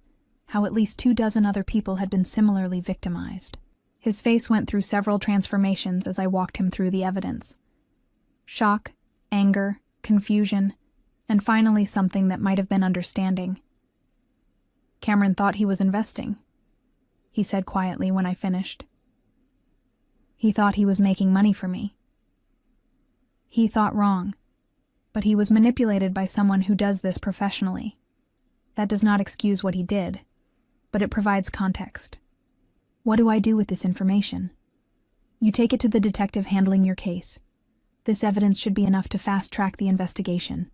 how at least 24 other people had been similarly victimized. His face went through several transformations as I walked him through the evidence. Shock, anger, confusion, and finally something that might have been understanding. Cameron thought he was investing, he said quietly when I finished. He thought he was making money for me. He thought wrong, but he was manipulated by someone who does this professionally. That does not excuse what he did, but it provides context. What do I do with this information? You take it to the detective handling your case. This evidence should be enough to fast-track the investigation.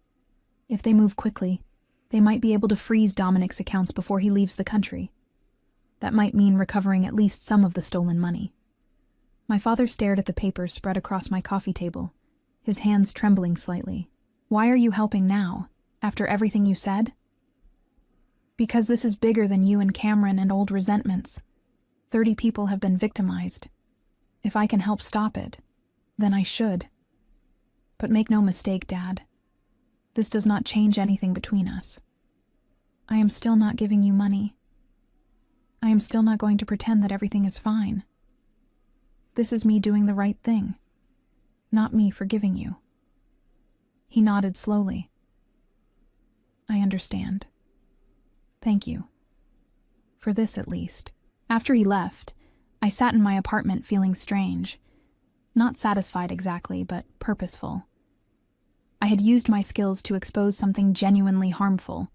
If they move quickly, they might be able to freeze Dominic's accounts before he leaves the country. That might mean recovering at least some of the stolen money. My father stared at the papers spread across my coffee table, his hands trembling slightly. Why are you helping now, after everything you said? Because this is bigger than you and Cameron and old resentments. 30 people have been victimized. If I can help stop it, then I should. But make no mistake, Dad. This does not change anything between us. I am still not giving you money. I am still not going to pretend that everything is fine. This is me doing the right thing, not me forgiving you. He nodded slowly. I understand. Thank you. For this, at least. After he left, I sat in my apartment feeling strange. Not satisfied exactly, but purposeful. I had used my skills to expose something genuinely harmful,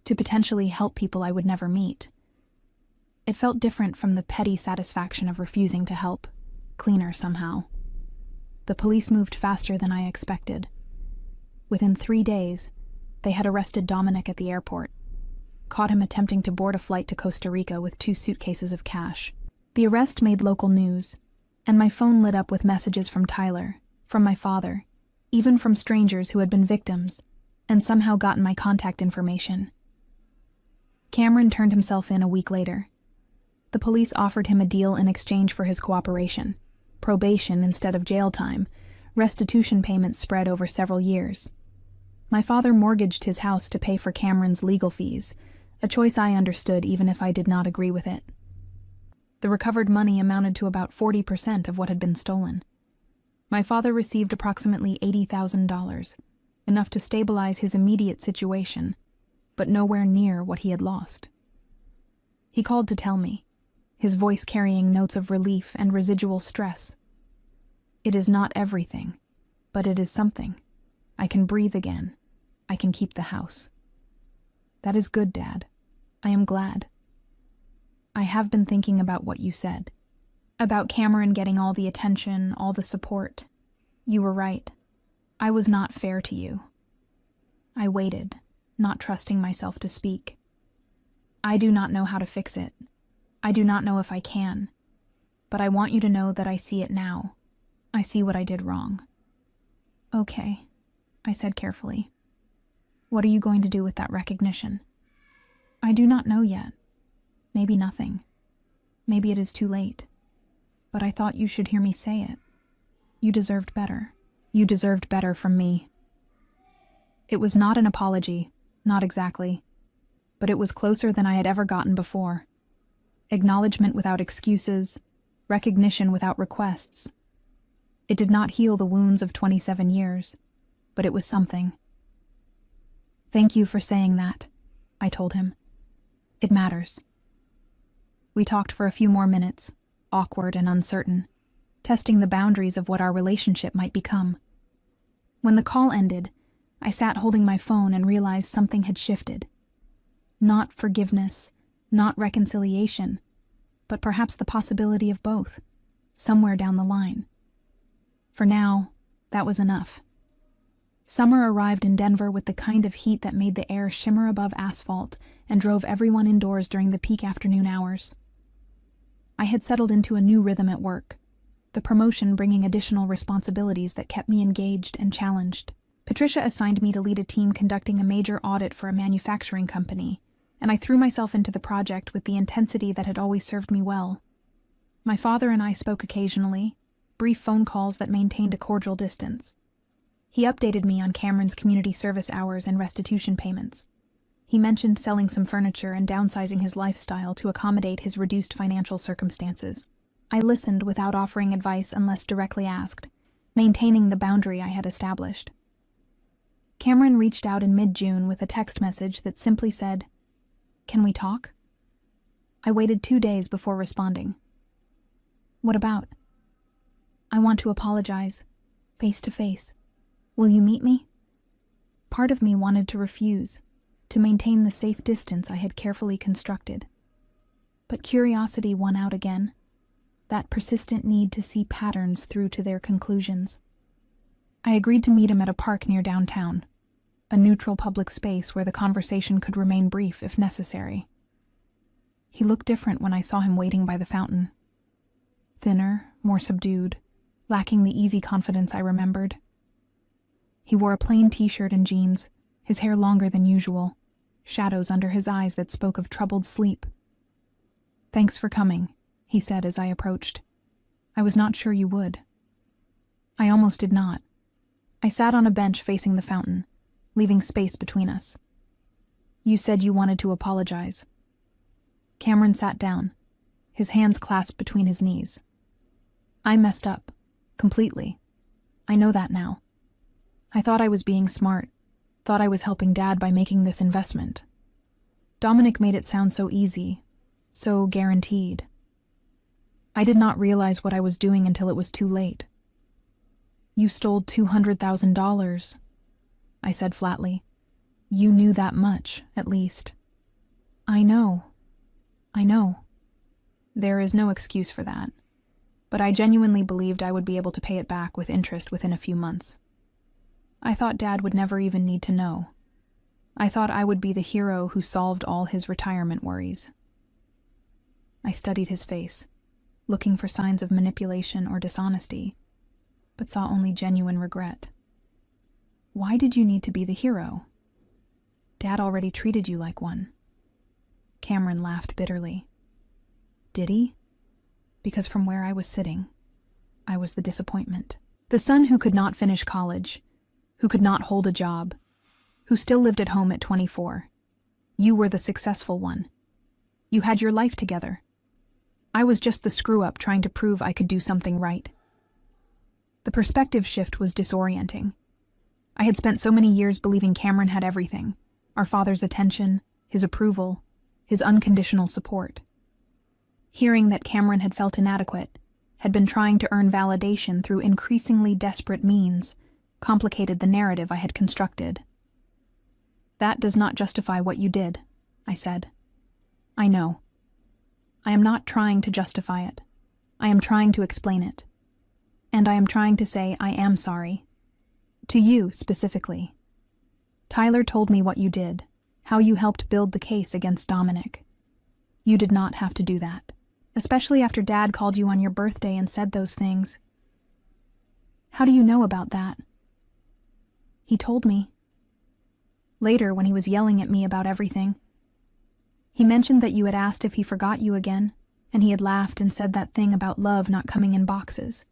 to potentially help people I would never meet. It felt different from the petty satisfaction of refusing to help, cleaner somehow. The police moved faster than I expected. Within 3 days, they had arrested Dominic at the airport, caught him attempting to board a flight to Costa Rica with 2 suitcases of cash. The arrest made local news, and my phone lit up with messages from Tyler, from my father, even from strangers who had been victims, and somehow gotten my contact information. Cameron turned himself in a week later. The police offered him a deal in exchange for his cooperation: probation instead of jail time, restitution payments spread over several years. My father mortgaged his house to pay for Cameron's legal fees, a choice I understood even if I did not agree with it. The recovered money amounted to about 40% of what had been stolen. My father received approximately $80,000, enough to stabilize his immediate situation, but nowhere near what he had lost. He called to tell me, his voice carrying notes of relief and residual stress. It is not everything, but it is something. I can breathe again. I can keep the house. That is good, Dad. I am glad. I have been thinking about what you said. About Cameron getting all the attention, all the support. You were right. I was not fair to you. I waited, not trusting myself to speak. I do not know how to fix it. I do not know if I can. But I want you to know that I see it now. I see what I did wrong. Okay, I said carefully. What are you going to do with that recognition? I do not know yet. Maybe nothing. Maybe it is too late. But I thought you should hear me say it. You deserved better. You deserved better from me. It was not an apology, not exactly. But it was closer than I had ever gotten before. Acknowledgement without excuses, recognition without requests. It did not heal the wounds of 27 years, but it was something. Thank you for saying that, I told him. It matters. We talked for a few more minutes, awkward and uncertain, testing the boundaries of what our relationship might become. When the call ended, I sat holding my phone and realized something had shifted. Not forgiveness, not reconciliation, but perhaps the possibility of both, somewhere down the line. For now, that was enough. Summer arrived in Denver with the kind of heat that made the air shimmer above asphalt and drove everyone indoors during the peak afternoon hours. I had settled into a new rhythm at work, the promotion bringing additional responsibilities that kept me engaged and challenged. Patricia assigned me to lead a team conducting a major audit for a manufacturing company, and I threw myself into the project with the intensity that had always served me well. My father and I spoke occasionally, brief phone calls that maintained a cordial distance. He updated me on Cameron's community service hours and restitution payments. He mentioned selling some furniture and downsizing his lifestyle to accommodate his reduced financial circumstances. I listened without offering advice unless directly asked, maintaining the boundary I had established. Cameron reached out in mid-June with a text message that simply said, "Can we talk?" I waited 2 days before responding. "What about?" "I want to apologize, face to face. Will you meet me?" Part of me wanted to refuse, to maintain the safe distance I had carefully constructed. But curiosity won out again, that persistent need to see patterns through to their conclusions. I agreed to meet him at a park near downtown, a neutral public space where the conversation could remain brief if necessary. He looked different when I saw him waiting by the fountain. Thinner, more subdued, lacking the easy confidence I remembered. He wore a plain t-shirt and jeans, his hair longer than usual, shadows under his eyes that spoke of troubled sleep. "Thanks for coming," he said as I approached. "I was not sure you would." I almost did not. I sat on a bench facing the fountain, leaving space between us. "You said you wanted to apologize." Cameron sat down, his hands clasped between his knees. "I messed up, completely. I know that now. I thought I was being smart, thought I was helping Dad by making this investment. Dominic made it sound so easy, so guaranteed. I did not realize what I was doing until it was too late." "You stole $200,000, I said flatly. "You knew that much, at least." I know. There is no excuse for that, but I genuinely believed I would be able to pay it back with interest within a few months. I thought Dad would never even need to know. I thought I would be the hero who solved all his retirement worries. I studied his face, looking for signs of manipulation or dishonesty, but saw only genuine regret. "Why did you need to be the hero? Dad already treated you like one." Cameron laughed bitterly. "Did he?" Because from where I was sitting, I was the disappointment. The son who could not finish college, who could not hold a job, who still lived at home at 24. You were the successful one. You had your life together. I was just the screw-up trying to prove I could do something right. The perspective shift was disorienting. I had spent so many years believing Cameron had everything, our father's attention, his approval, his unconditional support. Hearing that Cameron had felt inadequate, had been trying to earn validation through increasingly desperate means, complicated the narrative I had constructed. "That does not justify what you did," I said. "I know. I am not trying to justify it. I am trying to explain it. And I am trying to say I am sorry. To you, specifically. Tyler told me what you did, how you helped build the case against Dominic. You did not have to do that, especially after Dad called you on your birthday and said those things. How do you know about that?" "He told me. Later, when he was yelling at me about everything. He mentioned that you had asked if he forgot you again, and he had laughed and said that thing about love not coming in boxes.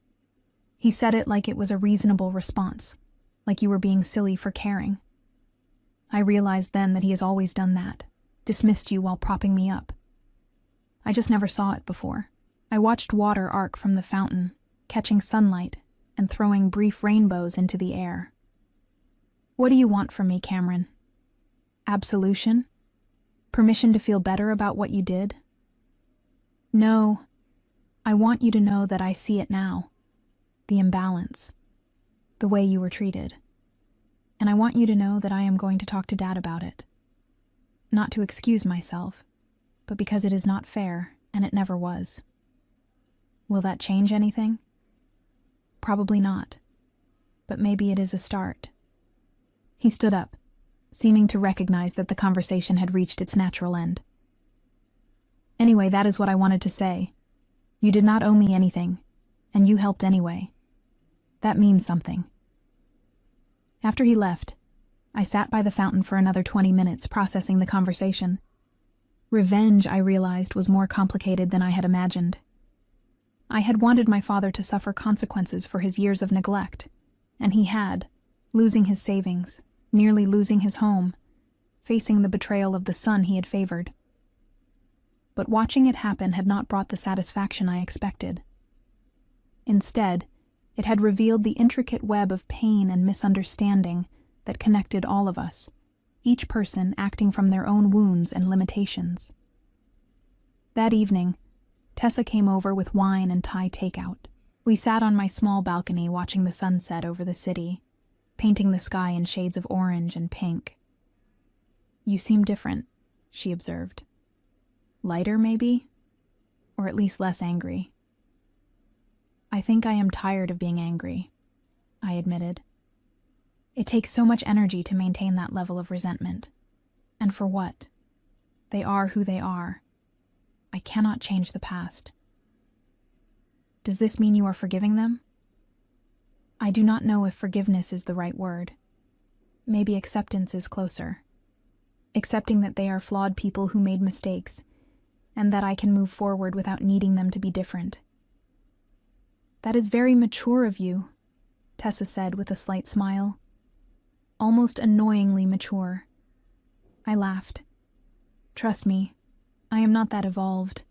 He said it like it was a reasonable response, like you were being silly for caring. I realized then that he has always done that, dismissed you while propping me up. I just never saw it before. I watched water arc from the fountain, catching sunlight and throwing brief rainbows into the air. What do you want from me, Cameron? Absolution? Permission to feel better about what you did? No, I want you to know that I see it now. The imbalance. The way you were treated. And I want you to know that I am going to talk to Dad about it. Not to excuse myself, but because it is not fair, and it never was. Will that change anything? Probably not. But maybe it is a start. He stood up, seeming to recognize that the conversation had reached its natural end. Anyway, that is what I wanted to say. You did not owe me anything, and you helped anyway. That means something. After he left, I sat by the fountain for another 20 minutes processing the conversation. Revenge, I realized, was more complicated than I had imagined. I had wanted my father to suffer consequences for his years of neglect, and he had, losing his savings, nearly losing his home, facing the betrayal of the son he had favored. But watching it happen had not brought the satisfaction I expected. Instead, it had revealed the intricate web of pain and misunderstanding that connected all of us, each person acting from their own wounds and limitations. That evening, Tessa came over with wine and Thai takeout. We sat on my small balcony watching the sunset over the city, painting the sky in shades of orange and pink. You seem different, she observed. Lighter, maybe? Or at least less angry. I think I am tired of being angry, I admitted. It takes so much energy to maintain that level of resentment. And for what? They are who they are. I cannot change the past. Does this mean you are forgiving them? I do not know if forgiveness is the right word. Maybe acceptance is closer. Accepting that they are flawed people who made mistakes, and that I can move forward without needing them to be different. That is very mature of you, Tessa said with a slight smile. Almost annoyingly mature. I laughed. Trust me, I am not that evolved.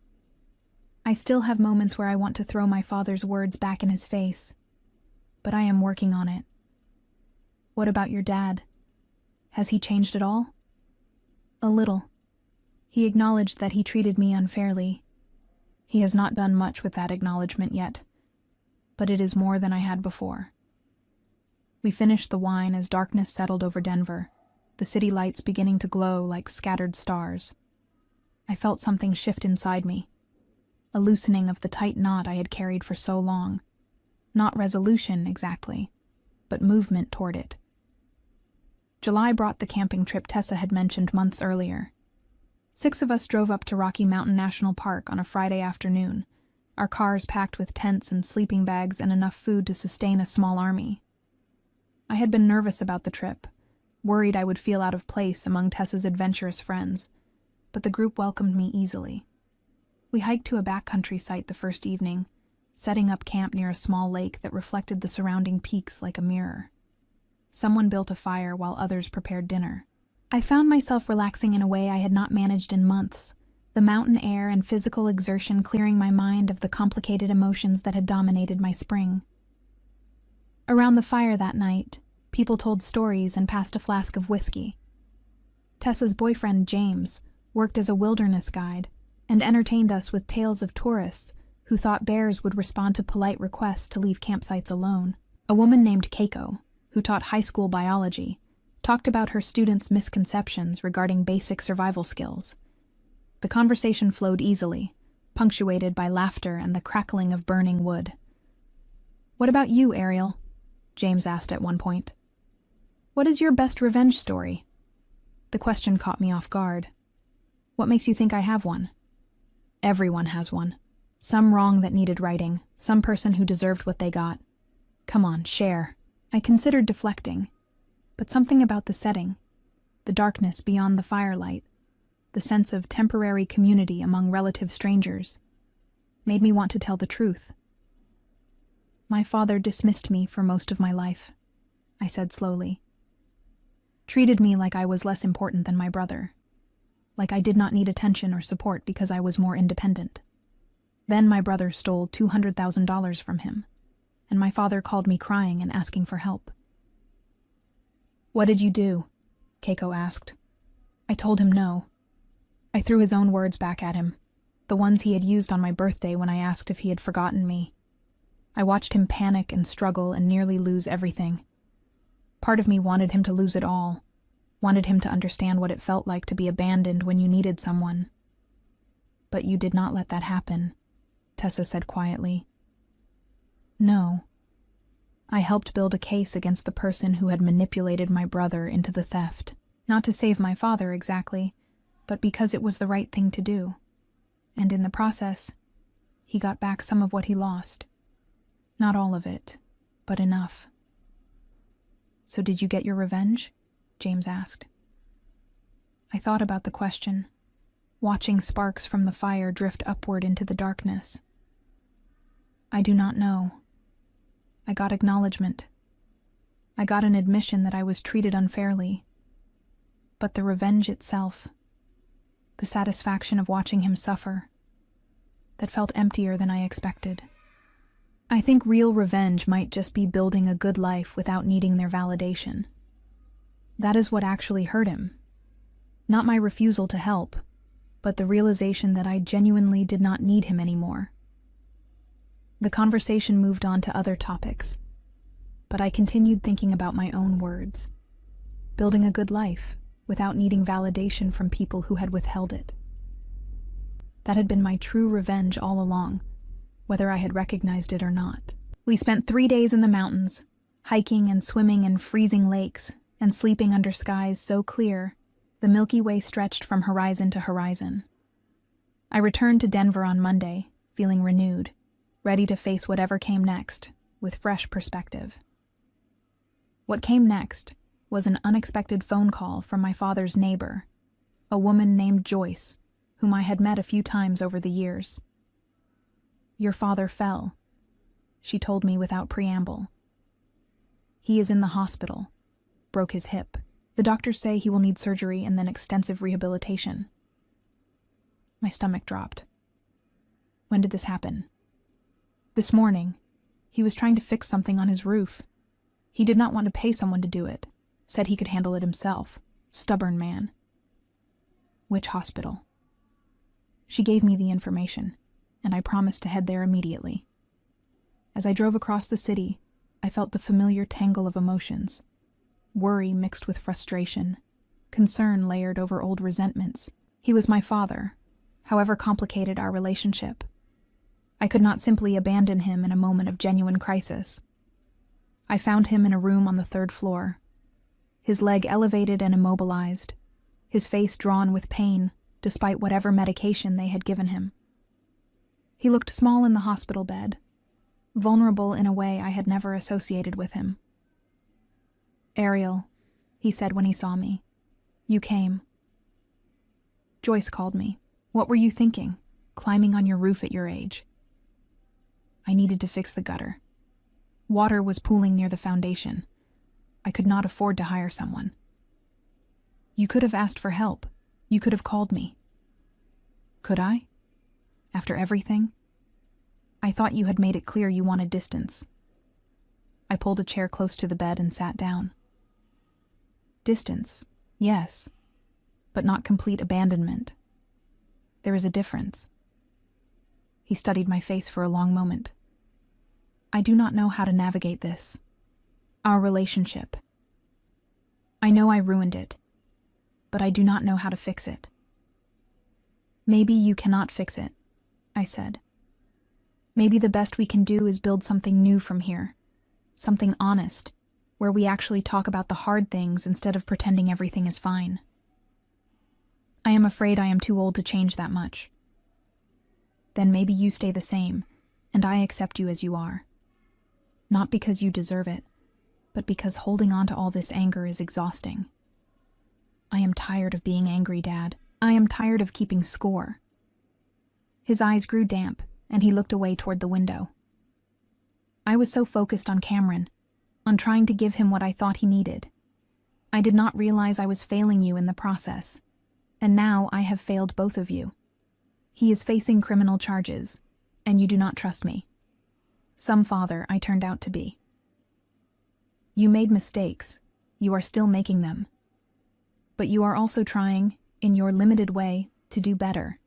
I still have moments where I want to throw my father's words back in his face, but I am working on it. What about your dad? Has he changed at all? A little. He acknowledged that he treated me unfairly. He has not done much with that acknowledgement yet, but it is more than I had before. We finished the wine as darkness settled over Denver, the city lights beginning to glow like scattered stars. I felt something shift inside me, a loosening of the tight knot I had carried for so long. Not resolution, exactly, but movement toward it. July brought the camping trip Tessa had mentioned months earlier. 6 of us drove up to Rocky Mountain National Park on a Friday afternoon, our cars packed with tents and sleeping bags and enough food to sustain a small army. I had been nervous about the trip, worried I would feel out of place among Tessa's adventurous friends, but the group welcomed me easily. We hiked to a backcountry site the first evening, setting up camp near a small lake that reflected the surrounding peaks like a mirror. Someone built a fire while others prepared dinner. I found myself relaxing in a way I had not managed in months, the mountain air and physical exertion clearing my mind of the complicated emotions that had dominated my spring. Around the fire that night, people told stories and passed a flask of whiskey. Tessa's boyfriend, James, worked as a wilderness guide and entertained us with tales of tourists who thought bears would respond to polite requests to leave campsites alone. A woman named Keiko, who taught high school biology, talked about her students' misconceptions regarding basic survival skills. The conversation flowed easily, punctuated by laughter and the crackling of burning wood. "What about you, Ariel?" James asked at one point. "What is your best revenge story?" The question caught me off guard. "What makes you think I have one?" "Everyone has one. Some wrong that needed righting, some person who deserved what they got. Come on, share." I considered deflecting, but something about the setting, the darkness beyond the firelight, the sense of temporary community among relative strangers, made me want to tell the truth. "My father dismissed me for most of my life," I said slowly. "Treated me like I was less important than my brother, like I did not need attention or support because I was more independent. Then my brother stole $200,000 from him, and my father called me crying and asking for help." "What did you do?" Keiko asked. I told him no. I threw his own words back at him, the ones he had used on my birthday when I asked if he had forgotten me. I watched him panic and struggle and nearly lose everything. Part of me wanted him to lose it all, wanted him to understand what it felt like to be abandoned when you needed someone. But you did not let that happen, Tessa said quietly. No. I helped build a case against the person who had manipulated my brother into the theft. Not to save my father exactly, but because it was the right thing to do. And in the process, he got back some of what he lost. Not all of it, but enough. So did you get your revenge? James asked. I thought about the question, watching sparks from the fire drift upward into the darkness. I do not know. I got acknowledgement. I got an admission that I was treated unfairly. But the revenge itself, the satisfaction of watching him suffer, that felt emptier than I expected. I think real revenge might just be building a good life without needing their validation. That is what actually hurt him. Not my refusal to help, but the realization that I genuinely did not need him anymore. The conversation moved on to other topics, but I continued thinking about my own words. Building a good life without needing validation from people who had withheld it. That had been my true revenge all along, whether I had recognized it or not. We spent 3 days in the mountains, hiking and swimming in freezing lakes and sleeping under skies so clear the Milky Way stretched from horizon to horizon. I returned to Denver on Monday, feeling renewed, ready to face whatever came next, with fresh perspective. What came next was an unexpected phone call from my father's neighbor, a woman named Joyce, whom I had met a few times over the years. Your father fell, she told me without preamble. He is in the hospital, broke his hip. The doctors say he will need surgery and then extensive rehabilitation. My stomach dropped. When did this happen? This morning. He was trying to fix something on his roof. He did not want to pay someone to do it, said he could handle it himself. Stubborn man. Which hospital? She gave me the information, and I promised to head there immediately. As I drove across the city, I felt the familiar tangle of emotions. Worry mixed with frustration, concern layered over old resentments. He was my father, however complicated our relationship. I could not simply abandon him in a moment of genuine crisis. I found him in a room on the 3rd floor, his leg elevated and immobilized, his face drawn with pain despite whatever medication they had given him. He looked small in the hospital bed, vulnerable in a way I had never associated with him. Ariel, he said when he saw me. You came. Joyce called me. What were you thinking, climbing on your roof at your age? I needed to fix the gutter. Water was pooling near the foundation. I could not afford to hire someone. You could have asked for help. You could have called me. Could I? After everything? I thought you had made it clear you wanted distance. I pulled a chair close to the bed and sat down. Distance, yes, but not complete abandonment. There is a difference. He studied my face for a long moment. I do not know how to navigate this. Our relationship. I know I ruined it, but I do not know how to fix it. Maybe you cannot fix it, I said. Maybe the best we can do is build something new from here, something honest, where we actually talk about the hard things instead of pretending everything is fine. I am afraid I am too old to change that much. Then maybe you stay the same, and I accept you as you are. Not because you deserve it, but because holding on to all this anger is exhausting. I am tired of being angry, Dad. I am tired of keeping score. His eyes grew damp, and he looked away toward the window. I was so focused on Cameron, on trying to give him what I thought he needed. I did not realize I was failing you in the process, and now I have failed both of you. He is facing criminal charges, and you do not trust me. Some father I turned out to be. You made mistakes. You are still making them. But you are also trying, in your limited way, to do better.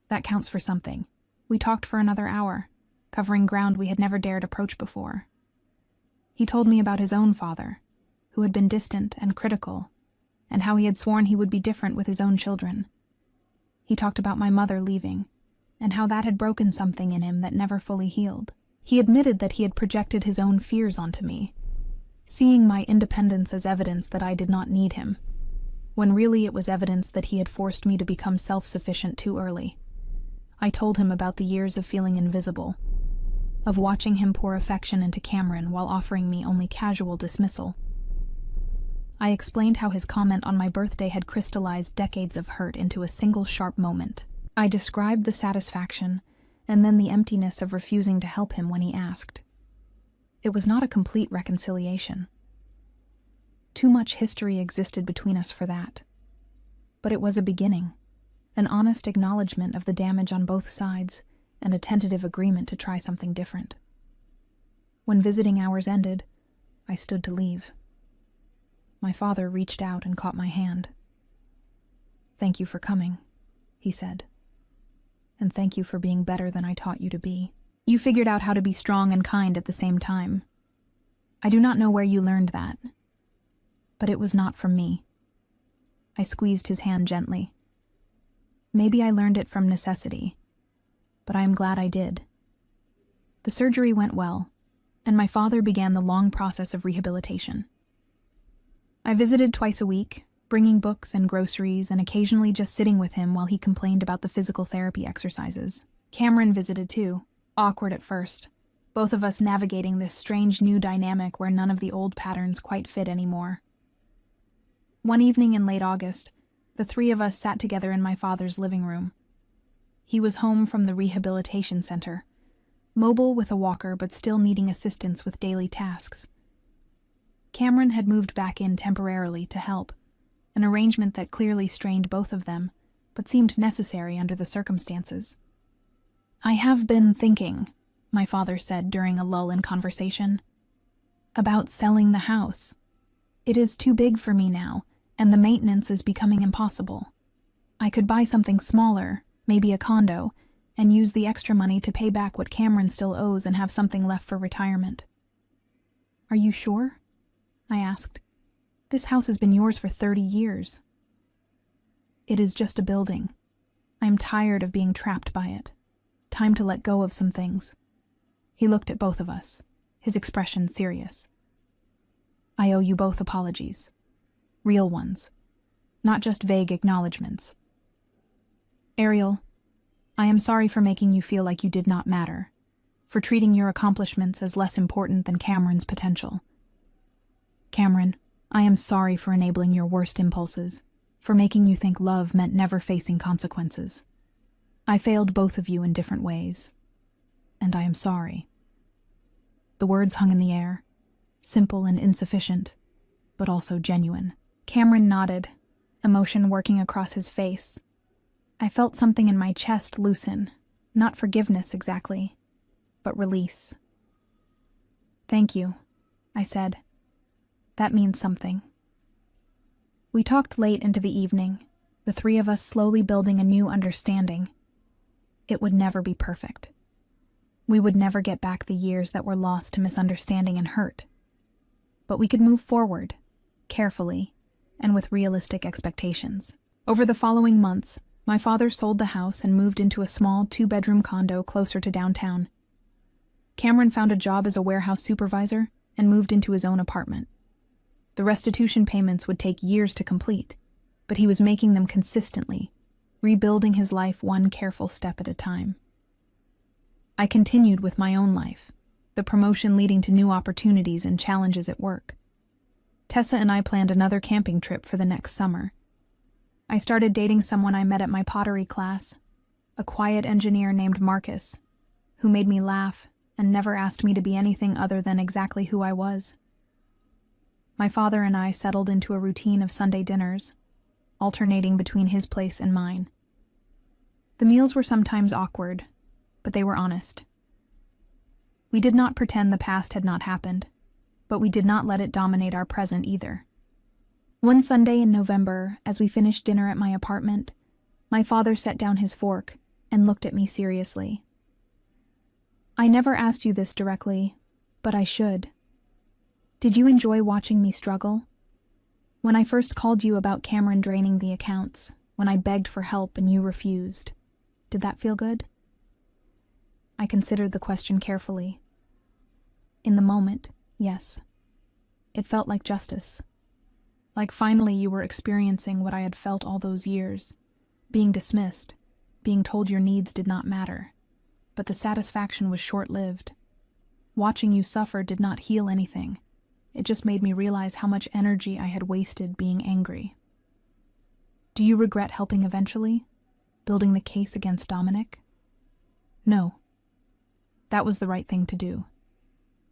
That counts for something. We talked for another hour, covering ground we had never dared approach before. He told me about his own father, who had been distant and critical, and how he had sworn he would be different with his own children. He talked about my mother leaving, and how that had broken something in him that never fully healed. He admitted that he had projected his own fears onto me, seeing my independence as evidence that I did not need him, when really it was evidence that he had forced me to become self-sufficient too early. I told him about the years of feeling invisible, of watching him pour affection into Cameron while offering me only casual dismissal. I explained how his comment on my birthday had crystallized decades of hurt into a single sharp moment. I described the satisfaction and then the emptiness of refusing to help him when he asked. It was not a complete reconciliation. Too much history existed between us for that. But it was a beginning, an honest acknowledgement of the damage on both sides and a tentative agreement to try something different. When visiting hours ended, I stood to leave. My father reached out and caught my hand. "Thank you for coming," he said. "And thank you for being better than I taught you to be. You figured out how to be strong and kind at the same time. I do not know where you learned that, but it was not from me." I squeezed his hand gently. "Maybe I learned it from necessity, but I am glad I did." The surgery went well, and my father began the long process of rehabilitation. I visited twice a week, bringing books and groceries and occasionally just sitting with him while he complained about the physical therapy exercises. Cameron visited too, awkward at first, both of us navigating this strange new dynamic where none of the old patterns quite fit anymore. One evening in late August, the three of us sat together in my father's living room. He was home from the rehabilitation center, mobile with a walker but still needing assistance with daily tasks. Cameron had moved back in temporarily to help, an arrangement that clearly strained both of them, but seemed necessary under the circumstances. "I have been thinking," my father said during a lull in conversation, "about selling the house. It is too big for me now, and the maintenance is becoming impossible. I could buy something smaller, maybe a condo, and use the extra money to pay back what Cameron still owes and have something left for retirement." "Are you sure?" I asked. "This house has been yours for 30 years. "It is just a building. I am tired of being trapped by it. Time to let go of some things." He looked at both of us, his expression serious. "I owe you both apologies. Real ones. Not just vague acknowledgments. Ariel, I am sorry for making you feel like you did not matter, for treating your accomplishments as less important than Cameron's potential. Cameron, I am sorry for enabling your worst impulses, for making you think love meant never facing consequences. I failed both of you in different ways, and I am sorry." The words hung in the air, simple and insufficient, but also genuine. Cameron nodded, emotion working across his face. I felt something in my chest loosen, not forgiveness exactly, but release. "Thank you," I said. "That means something." We talked late into the evening, the three of us slowly building a new understanding. It would never be perfect. We would never get back the years that were lost to misunderstanding and hurt. But we could move forward, carefully, and with realistic expectations. Over the following months, my father sold the house and moved into a small 2-bedroom condo closer to downtown. Cameron found a job as a warehouse supervisor and moved into his own apartment. The restitution payments would take years to complete, but he was making them consistently, rebuilding his life one careful step at a time. I continued with my own life, the promotion leading to new opportunities and challenges at work. Tessa and I planned another camping trip for the next summer. I started dating someone I met at my pottery class, a quiet engineer named Marcus, who made me laugh and never asked me to be anything other than exactly who I was. My father and I settled into a routine of Sunday dinners, alternating between his place and mine. The meals were sometimes awkward, but they were honest. We did not pretend the past had not happened, but we did not let it dominate our present either. One Sunday in November, as we finished dinner at my apartment, My father set down his fork and looked at me seriously. I never asked you this directly, but I should. Did you enjoy watching me struggle? When I first called you about Cameron draining the accounts, when I begged for help and you refused, did that feel good? I considered the question carefully. In the moment, yes. It felt like justice. Like finally you were experiencing what I had felt all those years, being dismissed, being told your needs did not matter. But the satisfaction was short-lived. Watching you suffer did not heal anything. It just made me realize how much energy I had wasted being angry. Do you regret helping eventually? Building the case against Dominic? No. That was the right thing to do.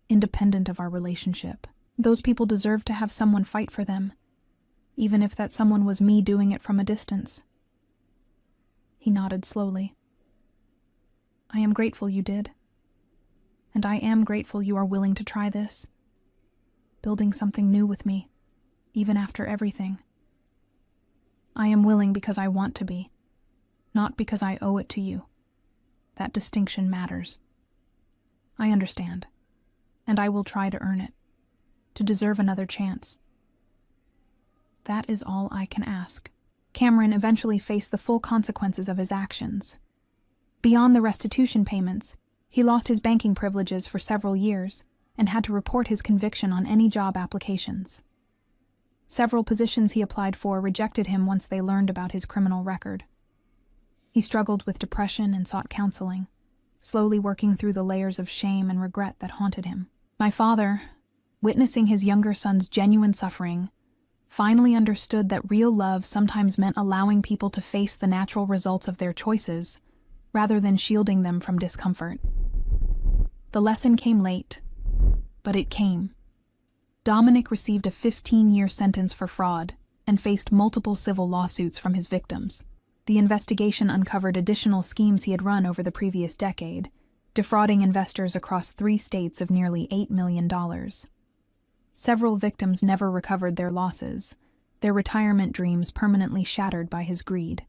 Independent of our relationship. Those people deserve to have someone fight for them, even if that someone was me doing it from a distance. He nodded slowly. I am grateful you did. And I am grateful you are willing to try this. Building something new with me, even after everything. I am willing because I want to be, not because I owe it to you. That distinction matters. I understand, and I will try to earn it, to deserve another chance. That is all I can ask. Cameron eventually faced the full consequences of his actions. Beyond the restitution payments, he lost his banking privileges for several years and had to report his conviction on any job applications. Several positions he applied for rejected him once they learned about his criminal record. He struggled with depression and sought counseling, slowly working through the layers of shame and regret that haunted him. My father, witnessing his younger son's genuine suffering, finally understood that real love sometimes meant allowing people to face the natural results of their choices, rather than shielding them from discomfort. The lesson came late, but it came. Dominic received a 15-year sentence for fraud and faced multiple civil lawsuits from his victims. The investigation uncovered additional schemes he had run over the previous decade, defrauding investors across 3 states of nearly $8 million. Several victims never recovered their losses, their retirement dreams permanently shattered by his greed.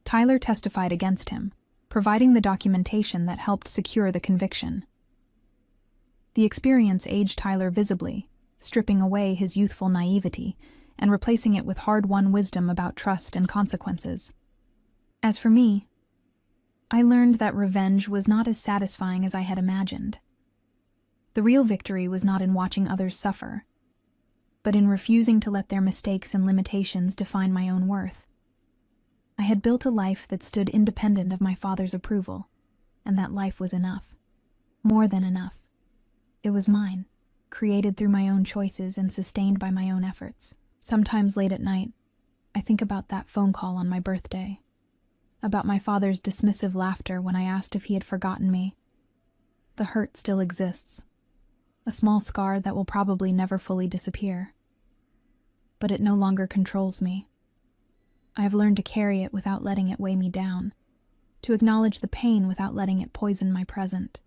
Tyler testified against him, providing the documentation that helped secure the conviction. The experience aged Tyler visibly, stripping away his youthful naivety and replacing it with hard-won wisdom about trust and consequences. As for me, I learned that revenge was not as satisfying as I had imagined. The real victory was not in watching others suffer, but in refusing to let their mistakes and limitations define my own worth. I had built a life that stood independent of my father's approval, and that life was enough. More than enough. It was mine, created through my own choices and sustained by my own efforts. Sometimes late at night, I think about that phone call on my birthday, about my father's dismissive laughter when I asked if he had forgotten me. The hurt still exists, a small scar that will probably never fully disappear. But it no longer controls me. I have learned to carry it without letting it weigh me down, to acknowledge the pain without letting it poison my present.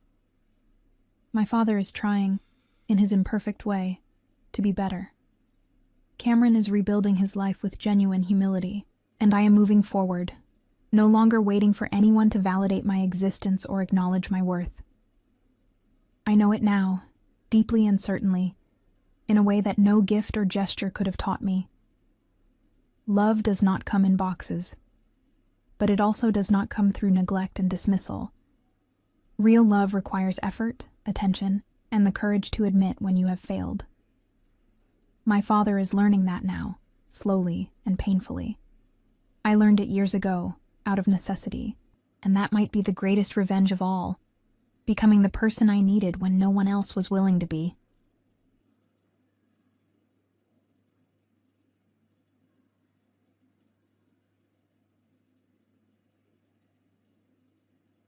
My father is trying, in his imperfect way, to be better. Cameron is rebuilding his life with genuine humility, and I am moving forward, no longer waiting for anyone to validate my existence or acknowledge my worth. I know it now, deeply and certainly, in a way that no gift or gesture could have taught me. Love does not come in boxes, but it also does not come through neglect and dismissal. Real love requires effort, attention, and the courage to admit when you have failed. My father is learning that now, slowly and painfully. I learned it years ago, out of necessity, and that might be the greatest revenge of all, becoming the person I needed when no one else was willing to be.